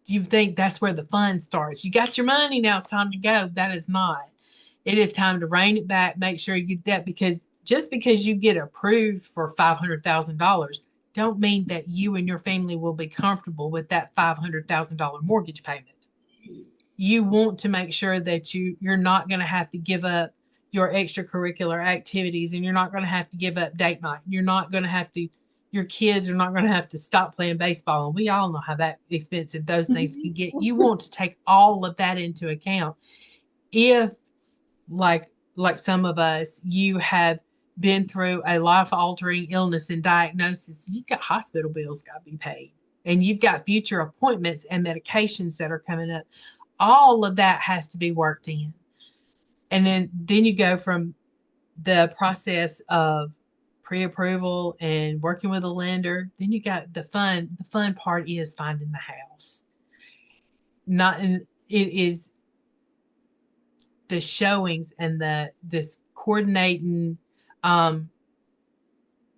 you think that's where the fun starts. You got your money, now it's time to go. That is not. It is time to rein it back, make sure you get that, because just because you get approved for $500,000 don't mean that you and your family will be comfortable with that $500,000 mortgage payment. You want to make sure that you're not going to have to give up your extracurricular activities, and you're not going to have to give up date night. You're not going to have to Your kids are not going to have to stop playing baseball, and we all know how that expensive those things can get. You want to take all of that into account. If, like some of us, you have been through a life altering illness and diagnosis, you've got hospital bills got to be paid, and you've got future appointments and medications that are coming up. All of that has to be worked in. And then you go from the process of pre-approval and working with a lender. Then you got the fun part is finding the house. Not in It is the showings and this coordinating um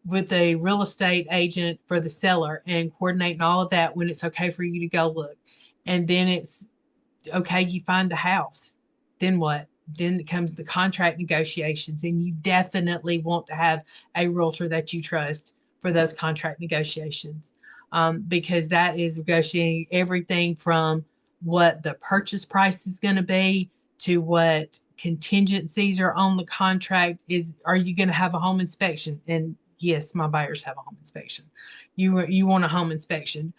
with a real estate agent for the seller, and coordinating all of that when it's okay for you to go look. And then it's okay, you find a house. Then what? Then comes the contract negotiations, and you definitely want to have a realtor that you trust for those contract negotiations, because that is negotiating everything from what the purchase price is going to be to what contingencies are on the contract. Are you going to have a home inspection? And yes, my buyers have a home inspection. You want a home inspection.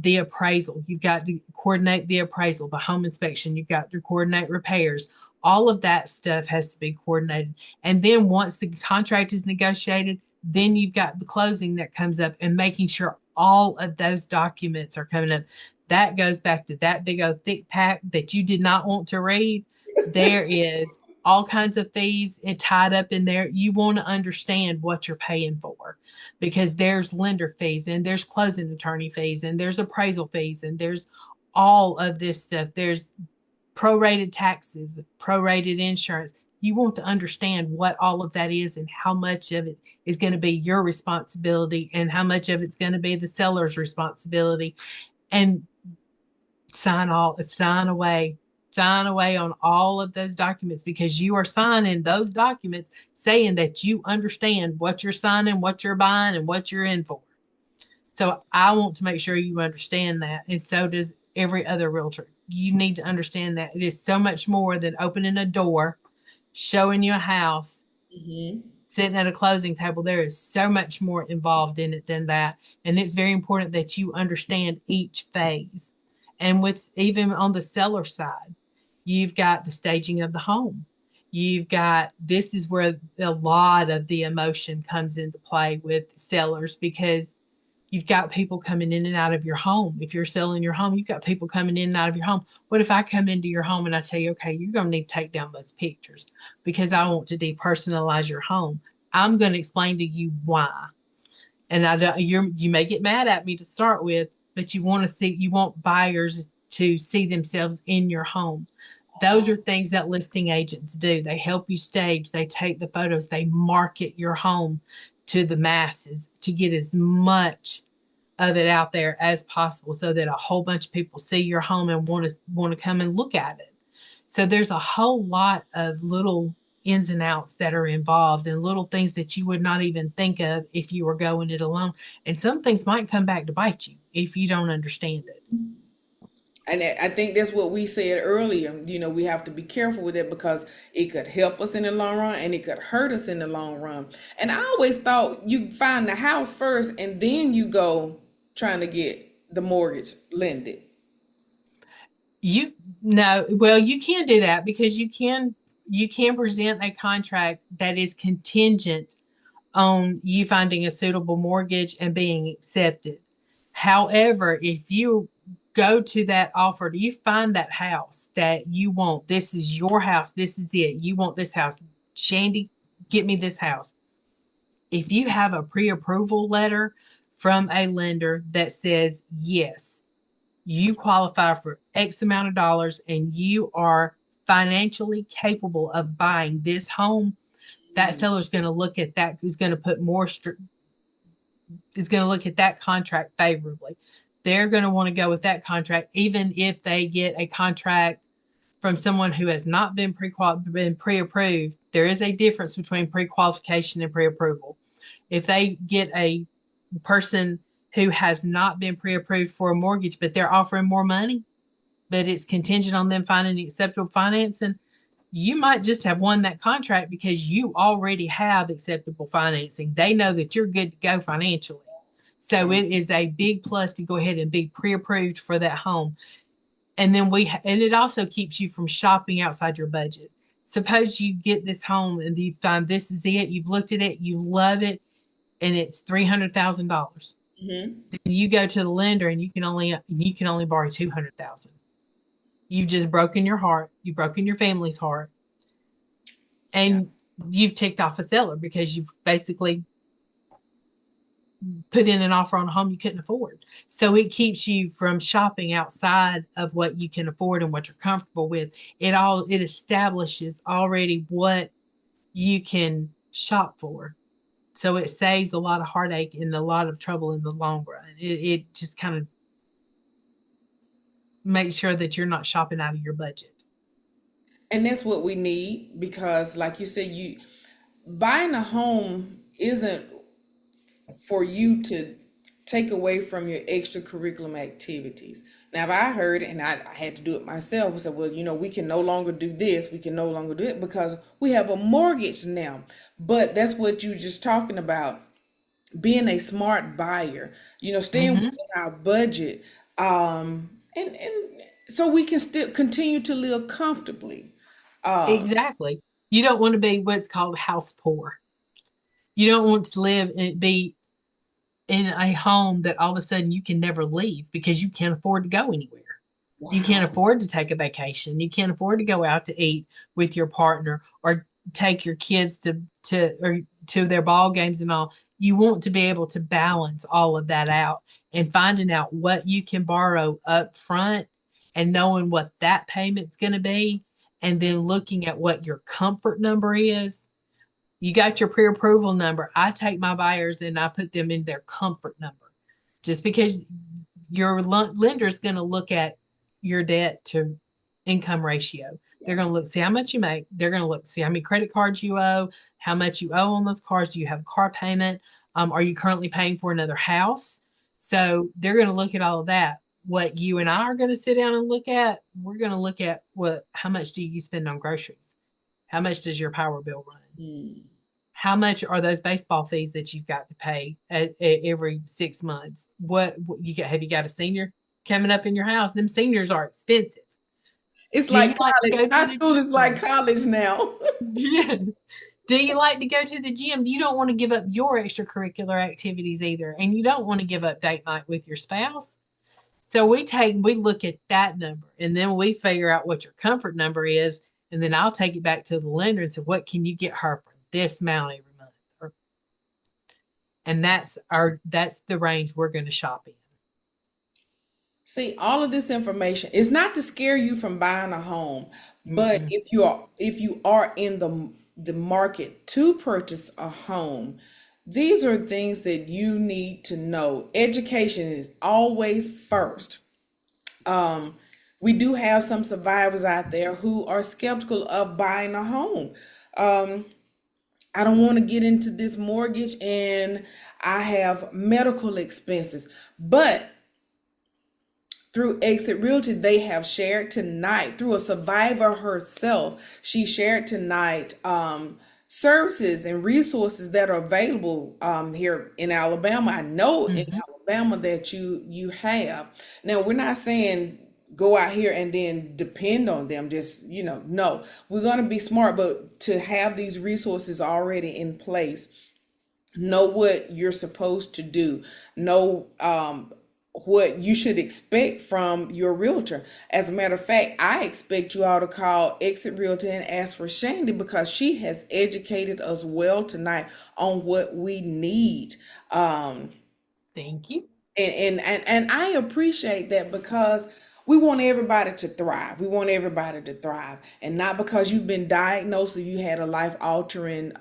The appraisal, you've got to coordinate the appraisal, the home inspection, you've got to coordinate repairs. All of that stuff has to be coordinated. And then once the contract is negotiated, then you've got the closing that comes up, and making sure all of those documents are coming up. That goes back to that big old thick pack that you did not want to read. There is all kinds of fees tied up in there. You want to understand what you're paying for, because there's lender fees, and there's closing attorney fees, and there's appraisal fees, and there's all of this stuff. There's prorated taxes, prorated insurance. You want to understand what all of that is, and how much of it is going to be your responsibility, and how much of it's going to be the seller's responsibility. And sign away on all of those documents, because you are signing those documents saying that you understand what you're signing, what you're buying, and what you're in for. So I want to make sure you understand that, and so does every other realtor. You need to understand that it is so much more than opening a door, showing you a house, Hmm. sitting at a closing table. There is so much more involved in it than that. And it's very important that you understand each phase. And with even on the seller side, you've got the staging of the home. You've got This is where a lot of the emotion comes into play with sellers, because you've got people coming in and out of your home. If you're selling your home, you've got people coming in and out of your home. What if I come into your home and I tell you, okay, you're going to need to take down those pictures because I want to depersonalize your home? I'm going to explain to you why. And I don't, you may get mad at me to start with, but you want buyers to see themselves in your home. Those are things that listing agents do. They help you stage, they take the photos, they market your home to the masses to get as much of it out there as possible, so that a whole bunch of people see your home and want to come and look at it. So there's a whole lot of little ins and outs that are involved, and little things that you would not even think of if you were going it alone. And some things might come back to bite you if you don't understand it. And I think that's what we said earlier. We have to be careful with it because it could help us in the long run and it could hurt us in the long run. And I always thought you find the house first and then you go trying to get the mortgage lended. You No, well, you can do that, because you can present a contract that is contingent on you finding a suitable mortgage and being accepted. However, if you go to that offer, you find that house that you want. This is your house. This is it. You want this house. Shandy, get me this house. If you have a pre approval letter from a lender that says, yes, you qualify for X amount of dollars and you are financially capable of buying this home, that seller's going to look at that, is going to put more, is going to look at that contract favorably. They're going to want to go with that contract, even if they get a contract from someone who has not been pre-approved. There is a difference between pre-qualification and pre-approval. If they get a person who has not been pre-approved for a mortgage, but they're offering more money, but it's contingent on them finding acceptable financing, you might just have won that contract because you already have acceptable financing. They know that you're good to go financially. So it is a big plus to go ahead and be pre-approved for that home. And then and it also keeps you from shopping outside your budget. Suppose you get this home and you find this is it, you've looked at it, you love it, and it's $300,000. Mm-hmm. Then you go to the lender and you can only borrow 200,000. You've just broken your heart. You've broken your family's heart, Yeah. and you've ticked off a seller because you've basically put in an offer on a home you couldn't afford. So it keeps you from shopping outside of what you can afford and what you're comfortable with. It establishes already what you can shop for. So it saves a lot of heartache and a lot of trouble in the long run. It just kind of makes sure that you're not shopping out of your budget. And that's what we need because, like you said, you buying a home isn't for you to take away from your extracurricular activities. Now, if I heard, and I had to do it myself, we said, well, we can no longer do this, we can no longer do it because we have a mortgage now. But that's what you just talking about, being a smart buyer, staying Hmm. within our budget, and so we can still continue to live comfortably. Um, Exactly. You don't want to be what's called house poor. You don't want to live and be in a home that all of a sudden you can never leave because you can't afford to go anywhere. You can't wow. afford to take a vacation. You can't afford to go out to eat with your partner or take your kids to their ball games and all. You want to be able to balance all of that out and finding out what you can borrow up front and knowing what that payment's going to be and then looking at what your comfort number is. You got your pre-approval number. I take my buyers and I put them in their comfort number. Just because your lender is going to look at your debt to income ratio. They're going to look, see how much you make. They're going to look, see how many credit cards you owe, how much you owe on those cards. Do you have a car payment? Are you currently paying for another house? So they're going to look at all of that. What you and I are going to sit down and look at, we're going to look at how much do you spend on groceries? How much does your power bill run? Mm. How much are those baseball fees that you've got to pay every 6 months? What you got? Have you got a senior coming up in your house? Them seniors are expensive. It's Do you like like to college. go to High the school is like gym? college now. Yeah. Do you like to go to the gym? You don't want to give up your extracurricular activities either, and you don't want to give up date night with your spouse. So we look at that number, and then we figure out what your comfort number is, and then I'll take it back to the lender and say, what can you get her for this amount every month? And that's the range we're going to shop in. See, all of this information is not to scare you from buying a home, but Mm-mm. if you are in the market to purchase a home, these are things that you need to know. Education is always first. Um, we do have some survivors out there who are skeptical of buying a home. Um, I don't want to get into this mortgage and I have medical expenses, but through Exit Realty, they have shared tonight through a survivor herself. She shared tonight services and resources that are available here in Alabama. I know in Mm-hmm. Alabama that you have. Now, we're not saying go out here and then depend on them. Just no, we're gonna be smart, but to have these resources already in place, know what you're supposed to do, know what you should expect from your realtor. As a matter of fact, I expect you all to call Exit Realtor and ask for Shandy because she has educated us well tonight on what we need. Um, Thank you. and I appreciate that because we want everybody to thrive. We want everybody to thrive, and not because you've been diagnosed or you had a life altering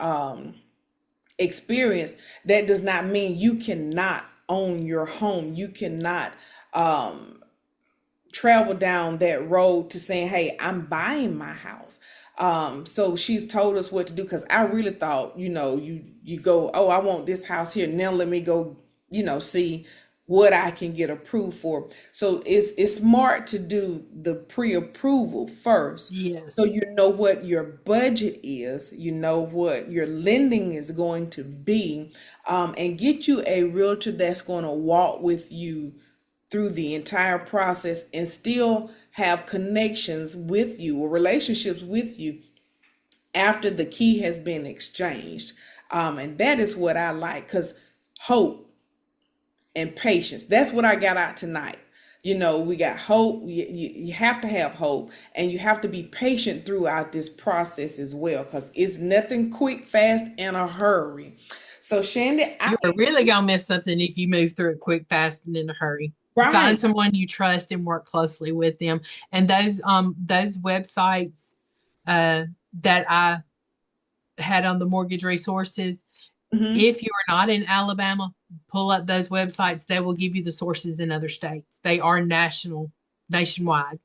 experience. That does not mean you cannot own your home. You cannot travel down that road to saying, "Hey, I'm buying my house." So she's told us what to do because I really thought, you go, "Oh, I want this house here. Now let me go, see what I can get approved for." So it's smart to do the pre-approval first. So Yes. you know what your budget is, you know what your lending is going to be, and get you a realtor that's going to walk with you through the entire process and still have connections with you or relationships with you after the key has been exchanged. And that is what I like because hope and patience, that's what I got out tonight. We got hope. You have to have hope and you have to be patient throughout this process as well because it's nothing quick, fast, in a hurry. So, Shandy, You are really gonna miss something if you move through it quick, fast, and in a hurry. Find right. someone you trust and work closely with them. And those websites that I had on the mortgage resources, Mhm. if you are not in Alabama, pull up those websites. They will give you the sources in other states. They are nationwide.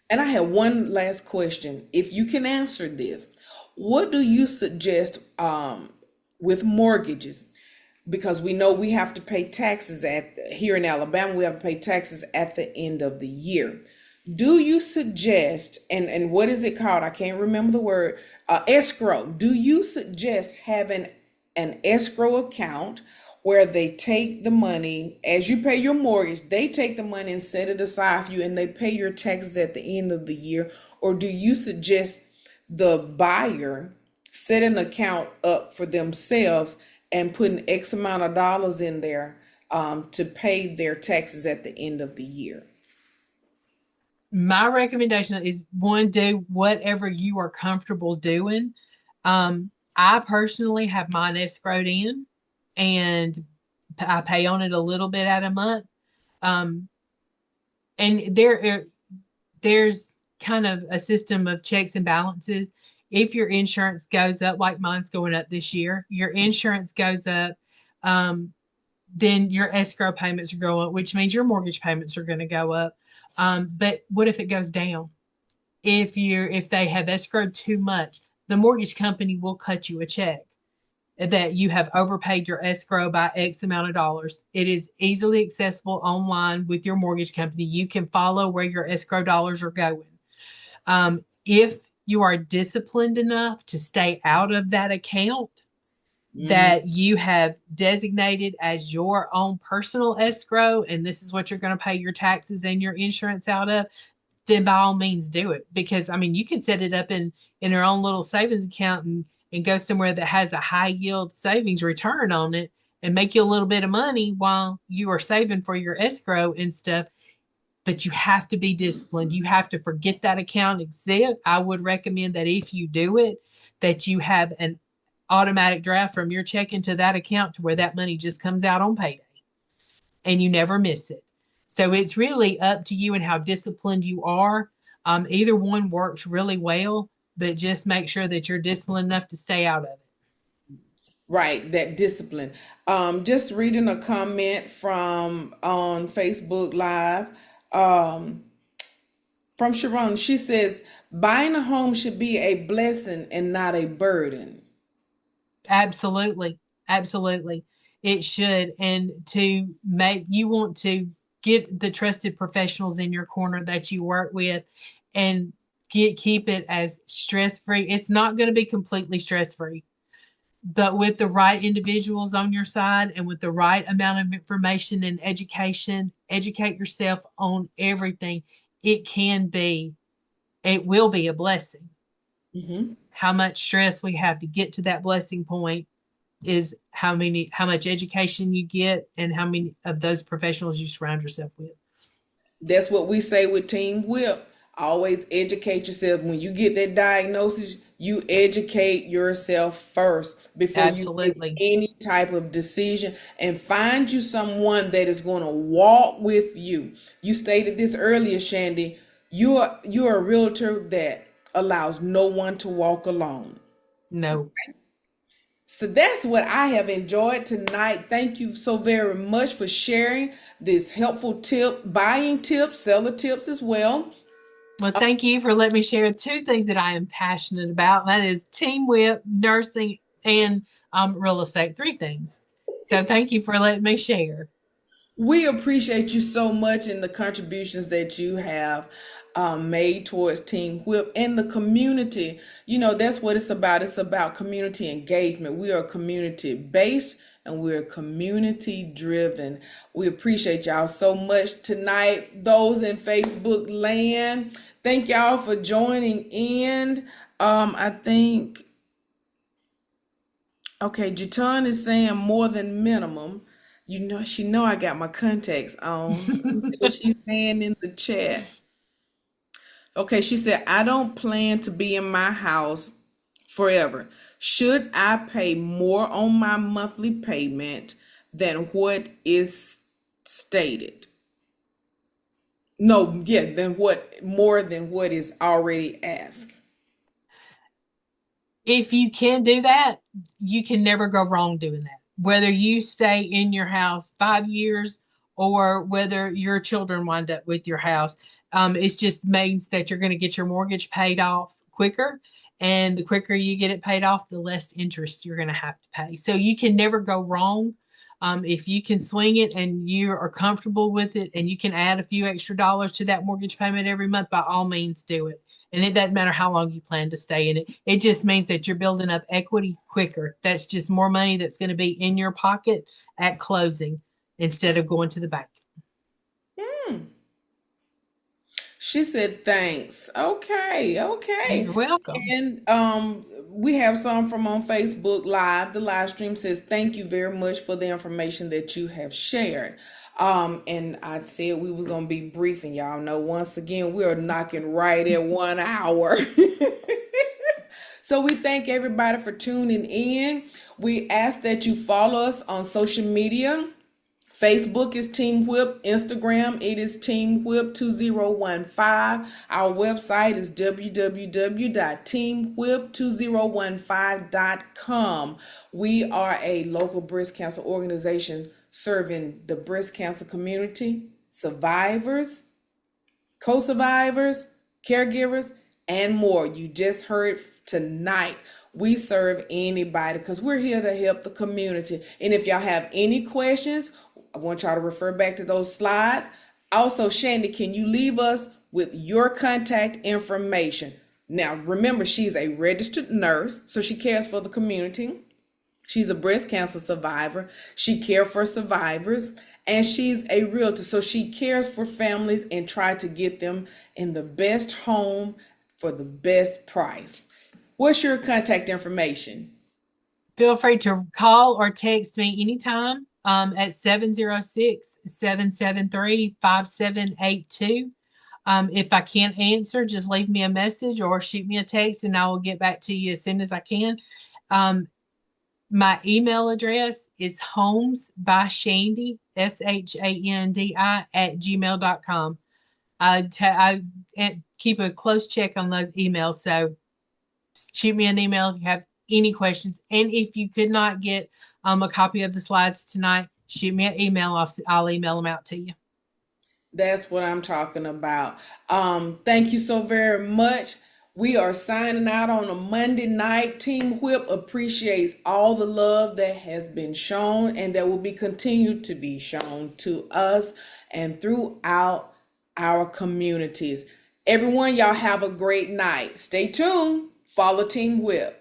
And I have one last question. If you can answer this, what do you suggest with mortgages? Because we know we have to pay taxes at here in Alabama, we have to pay taxes at the end of the year. Do you suggest, and what is it called? I can't remember the word, escrow. Do you suggest having an escrow account where they take the money as you pay your mortgage, they take the money and set it aside for you and they pay your taxes at the end of the year? Or do you suggest the buyer set an account up for themselves and putting X amount of dollars in there to pay their taxes at the end of the year? My recommendation is one, do whatever you are comfortable doing. I personally have mine escrowed in and I pay on it a little bit at a month. Um, and there's kind of a system of checks and balances. If your insurance goes up, like mine's going up this year, your insurance goes up, um, then your escrow payments are going up, which means your mortgage payments are going to go up. But what if it goes down? If they have escrowed too much, the mortgage company will cut you a check that you have overpaid your escrow by X amount of dollars. It is easily accessible online with your mortgage company. You can follow where your escrow dollars are going. If you are disciplined enough to stay out of that account Mhm. that you have designated as your own personal escrow, and this is what you're going to pay your taxes and your insurance out of, then by all means do it. Because I mean, you can set it up in your own little savings account and go somewhere that has a high yield savings return on it and make you a little bit of money while you are saving for your escrow and stuff. But you have to be disciplined. You have to forget that account exists. I would recommend that if you do it, that you have an automatic draft from your check into that account to where that money just comes out on payday and you never miss it. So it's really up to you and how disciplined you are. Either one works really well, but just make sure that you're disciplined enough to stay out of it. Right, that discipline. Just reading a comment from on Facebook Live from Sharon. She says, "Buying a home should be a blessing and not a burden." Absolutely. Absolutely. It should. And to make, you want to get the trusted professionals in your corner that you work with and keep it as stress free. It's not going to be completely stress free, but with the right individuals on your side and with the right amount of information and education, educate yourself on everything. It can be, it will be a blessing. Hmm. How much stress we have to get to that blessing point, is how much education you get and how many of those professionals you surround yourself with. That's what we say with Team Whip. Always educate yourself. When you get that diagnosis, you educate yourself first before you make Absolutely. any type of decision, and find you someone that is going to walk with you. You stated this earlier, Shandy. You're a realtor that allows no one to walk alone. No. So that's what I have enjoyed tonight. Thank you so very much for sharing this helpful tip, buying tips, seller tips as well. Well, thank you for letting me share two things that I am passionate about. That is Team Whip, nursing, and real estate. Three things. So thank you for letting me share. We appreciate you so much in the contributions that you have made towards Team Whip and the community. You know, that's what it's about. It's about community engagement. We are community based and we're community driven. We appreciate y'all so much tonight. Those in Facebook land, thank y'all for joining in. I think, okay, Jatan is saying more than minimum. You know, she know I got my contacts on. Let me see what she's saying in the chat. Okay, she said, I don't plan to be in my house forever. Should I pay more on my monthly payment than what is stated? No, yeah, than what more than what is already asked. If you can do that, you can never go wrong doing that. Whether you stay in your house 5 years or whether your children wind up with your house, it just means that you're going to get your mortgage paid off quicker. And the quicker you get it paid off, the less interest you're going to have to pay. So you can never go wrong. If you can swing it and you are comfortable with it and you can add a few extra dollars to that mortgage payment every month, by all means do it. And it doesn't matter how long you plan to stay in it. It just means that you're building up equity quicker. That's just more money that's going to be in your pocket at closing instead of going to the bank. Hmm. She said thanks. Okay, You're okay. welcome. And we have some from on Facebook Live. The live stream says thank you very much for the information that you have shared. And I said we was gonna be brief, and y'all know once again we are knocking right at 1 hour. So we thank everybody for tuning in. We ask that you follow us on social media. Facebook is Team Whip. Instagram, it is Team Whip 2015. Our website is www.teamwhip2015.com. We are a local breast cancer organization serving the breast cancer community, survivors, co-survivors, caregivers, and more. You just heard tonight. We serve anybody because we're here to help the community. And if y'all have any questions, I want y'all to refer back to those slides. Also, Shandy, can you leave us with your contact information? Now, remember, she's a registered nurse, so she cares for the community. She's a breast cancer survivor. She cares for survivors, and she's a realtor. So she cares for families and try to get them in the best home for the best price. What's your contact information? Feel free to call or text me anytime at 706-773-5782. If I can't answer, just leave me a message or shoot me a text and I will get back to you as soon as I can. Um, My email address is homes by Shandi, Shandi at gmail.com. I keep a close check on those emails. So shoot me an email if you have any questions. And if you could not get a copy of the slides tonight, shoot me an email. I'll email them out to you. That's what I'm talking about. Thank you so very much. We are signing out on a Monday night. Team Whip appreciates all the love that has been shown and that will be continued to be shown to us and throughout our communities. Everyone, y'all have a great night. Stay tuned. Follow Team Whip.